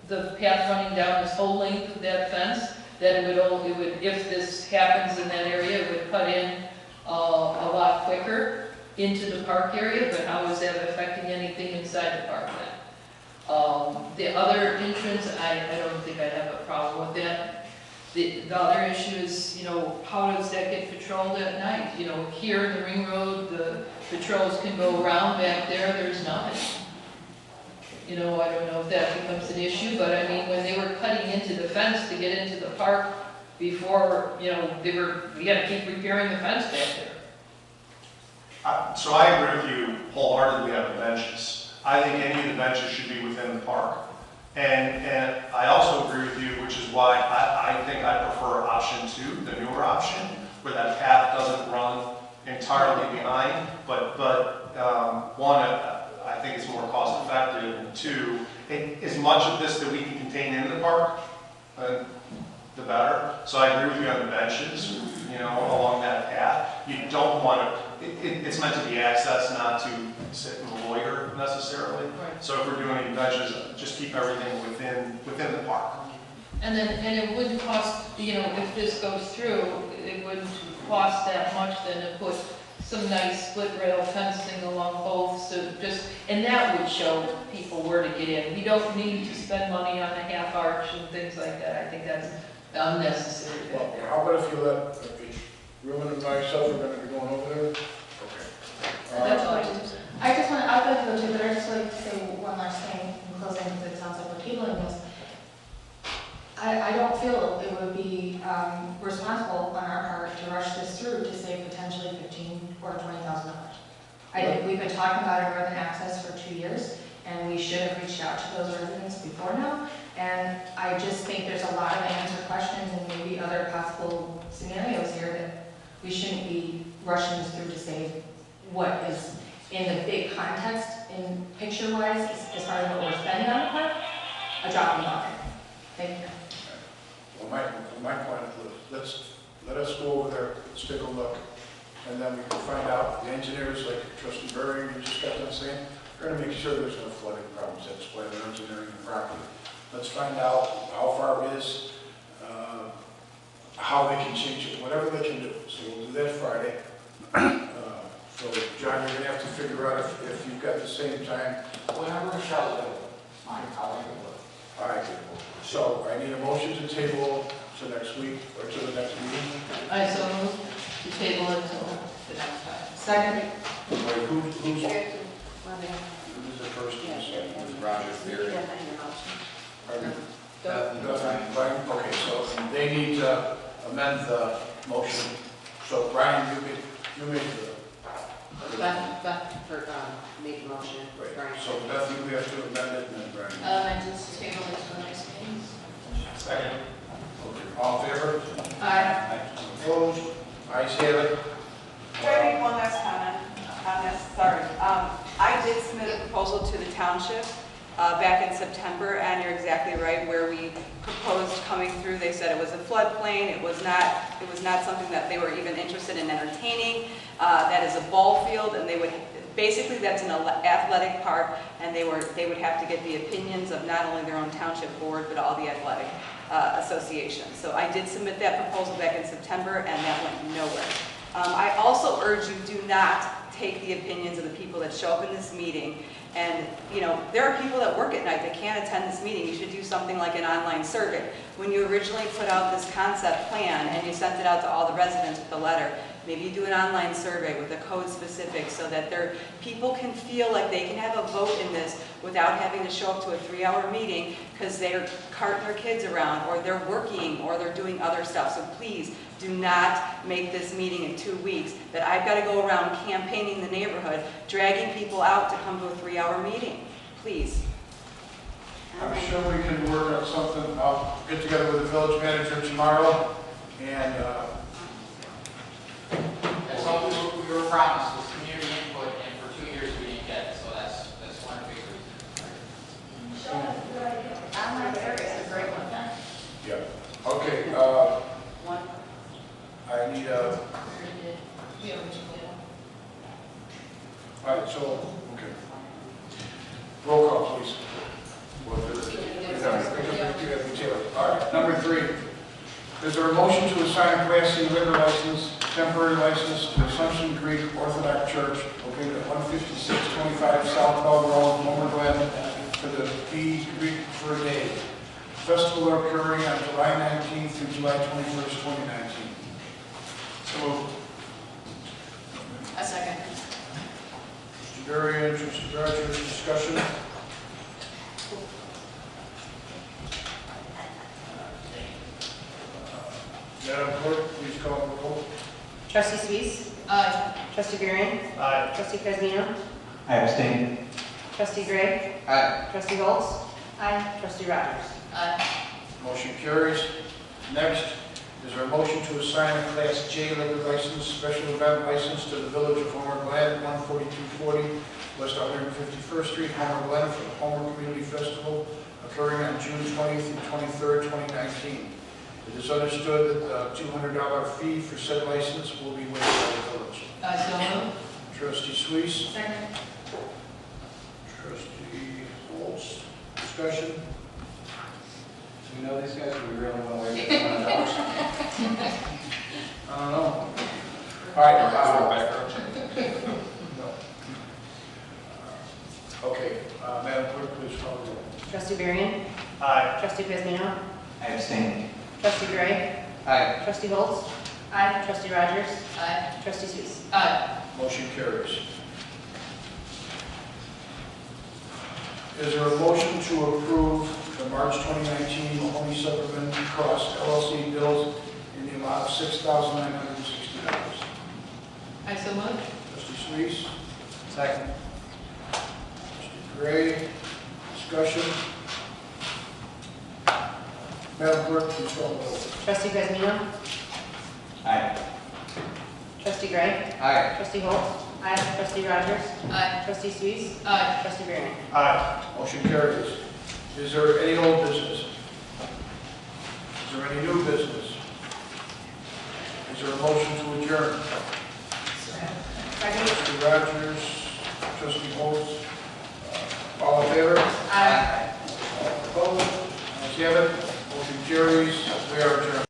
the path running down his whole length of that fence, that it would, if this happens in that area, it would cut in a lot quicker into the park area, but how is that affecting anything inside the park then? The other entrance, I don't think I'd have a problem with that. The other issue is, how does that get patrolled at night? Here in the ring road, the patrols can go around. Back there's nothing. I don't know if that becomes an issue, but I mean, when they were cutting into the fence to get into the park before, we had to keep repairing the fence back there. So I agree with you wholeheartedly on the benches. I think any of the benches should be within the park. And I also agree with you, which which is why I think I prefer option 2, the newer option, where that path doesn't run entirely behind, but one, I think it's more cost effective, and 2, as much of this that we can contain in the park, the better. So I agree with you on the benches, you know, along that path. You don't want to, it's meant to be accessed, not to sit and loiter necessarily. Right. So if we're doing any benches, just keep everything within the park. And it wouldn't cost, you know, if this goes through, it wouldn't cost that much then to put some nice split rail fencing along both, so and that would show people where to get in. We don't need to spend money on a half arch and things like that. I think that's unnecessary. Well, how about if you let, Ruben and myself are gonna be going over there? Okay. That's all I just, I'd like to go too, but I just like to say one last thing in closing, because it sounds like we're tabling this. I don't feel it would be responsible on our part to rush this through to save potentially $15,000 or $20,000. I think we've been talking about urban access for 2 years, and we should have reached out to those residents before now. And I just think there's a lot of unanswered questions and maybe other possible scenarios here that we shouldn't be rushing this through to save what is in the big context, in picture-wise, as far as what we're spending on the park, a drop in the bucket. Thank you. Well, my point is, let us go over there, let's take a look, and then we can find out, the engineers, like Trustee Berry, you just got done saying, they're gonna make sure there's no flooding problems, that's why they're engineering the property. Let's find out how far it is, how they can change it, whatever they can do. So we'll do that Friday. So John, you're gonna have to figure out if you've got the same time. Whenever Michelle's available, I'll make it work. All right, so I need a motion to table to next week, or to the next meeting. I so move to table it until the next time. Second. Wait, who's the first and second? Roger Theory. Brian, okay, so they need to amend the motion. So Brian, you made the. Beth made the motion. Right, so Beth, you have to amend it, and then Brian. And just table it to the next meeting. Second. Okay, all in favor? Aye. Opposed? Ayes have it. Can I make one last comment on this? Sorry. I did submit a proposal to the township back in September, and you're exactly right, where we proposed coming through. They said it was a floodplain. It was not something that they were even interested in entertaining. That is a ball field, and they would basically, that's an athletic park, and they would have to get the opinions of not only their own township board, but all the athletic associations. So I did submit that proposal back in September, and that went nowhere. I also urge you, do not take the opinions of the people that show up in this meeting. And, you know, there are people that work at night that can't attend this meeting. You should do something like an online survey. When you originally put out this concept plan and you sent it out to all the residents with a letter, maybe you do an online survey with a code specific so that people can feel like they can have a vote in this without having to show up to a 3-hour meeting because they're carting their kids around, or they're working, or they're doing other stuff. So please do not make this meeting in 2 weeks that I've got to go around campaigning the neighborhood, dragging people out to come to a 3-hour meeting. Please. I'm sure we can work on something. I'll get together with the village manager tomorrow, and That's all we were promised, was community input, and for 2 years we didn't get it, so that's one big reason. Online survey is a great one. yeah. Okay, I need a. All right, so, okay. Roll call, please. All right, number 3. Is there a motion to assign a Class C liquor license, temporary license to Assumption Greek Orthodox Church located at 15625 South Bell Road, Homer, Glen, for the P Greek for a Day. Festival occurring on July 19th through July 21st, 2019. So moved. A second. Mr. Berry, Mr. Rogers, discussion. Madam Clerk, please call the roll. Trustee Suisse? Aye. Trustee Varian? Aye. Trustee Casino? I abstain. Trustee Gray? Aye. Trustee Holtz? Aye. Trustee Rogers? Aye. Motion carries. Next, is there a motion to assign a Class J liquor license, special event license to the Village of Homer Glen, 14240 West 151st Street, Homer Glen, for the Homer Community Festival occurring on June 20th and 23rd, 2019. It is understood that the $200 fee for said license will be waived by the village. So moved. Trustee Suisse. Second. Trustee Holtz. Discussion. Do we know these guys, or we really want to wait for $100? I don't know. All right. Background check. No. Okay, Madam Clerk, please call the roll. Trustee Varian? Aye. Trustee Kuzmino? I abstain. Trustee Gray? Aye. Trustee Holtz? Aye. Trustee Rogers? Aye. Trustee Suisse? Aye. Motion carries. Is there a motion to approve the March 2019 Mahoney Suburban Cross LLC bills in the amount of $6,960? I so moved. Trustee Suisse. Second. Trustee Gray. Discussion. Madam Clerk, please call the roll. Trustee Kuzmino? Aye. Trustee Gray? Aye. Trustee Holtz? Aye. Trustee Rogers? Aye. Trustee Suisse? Aye. Trustee Varian? Aye. Motion carries. Is there any old business? Is there any new business? Is there a motion to adjourn? Second. Trustee Rogers, Trustee Holtz, all in favor? Aye. Opposed? Ayes have it. Motion carries. We are adjourned.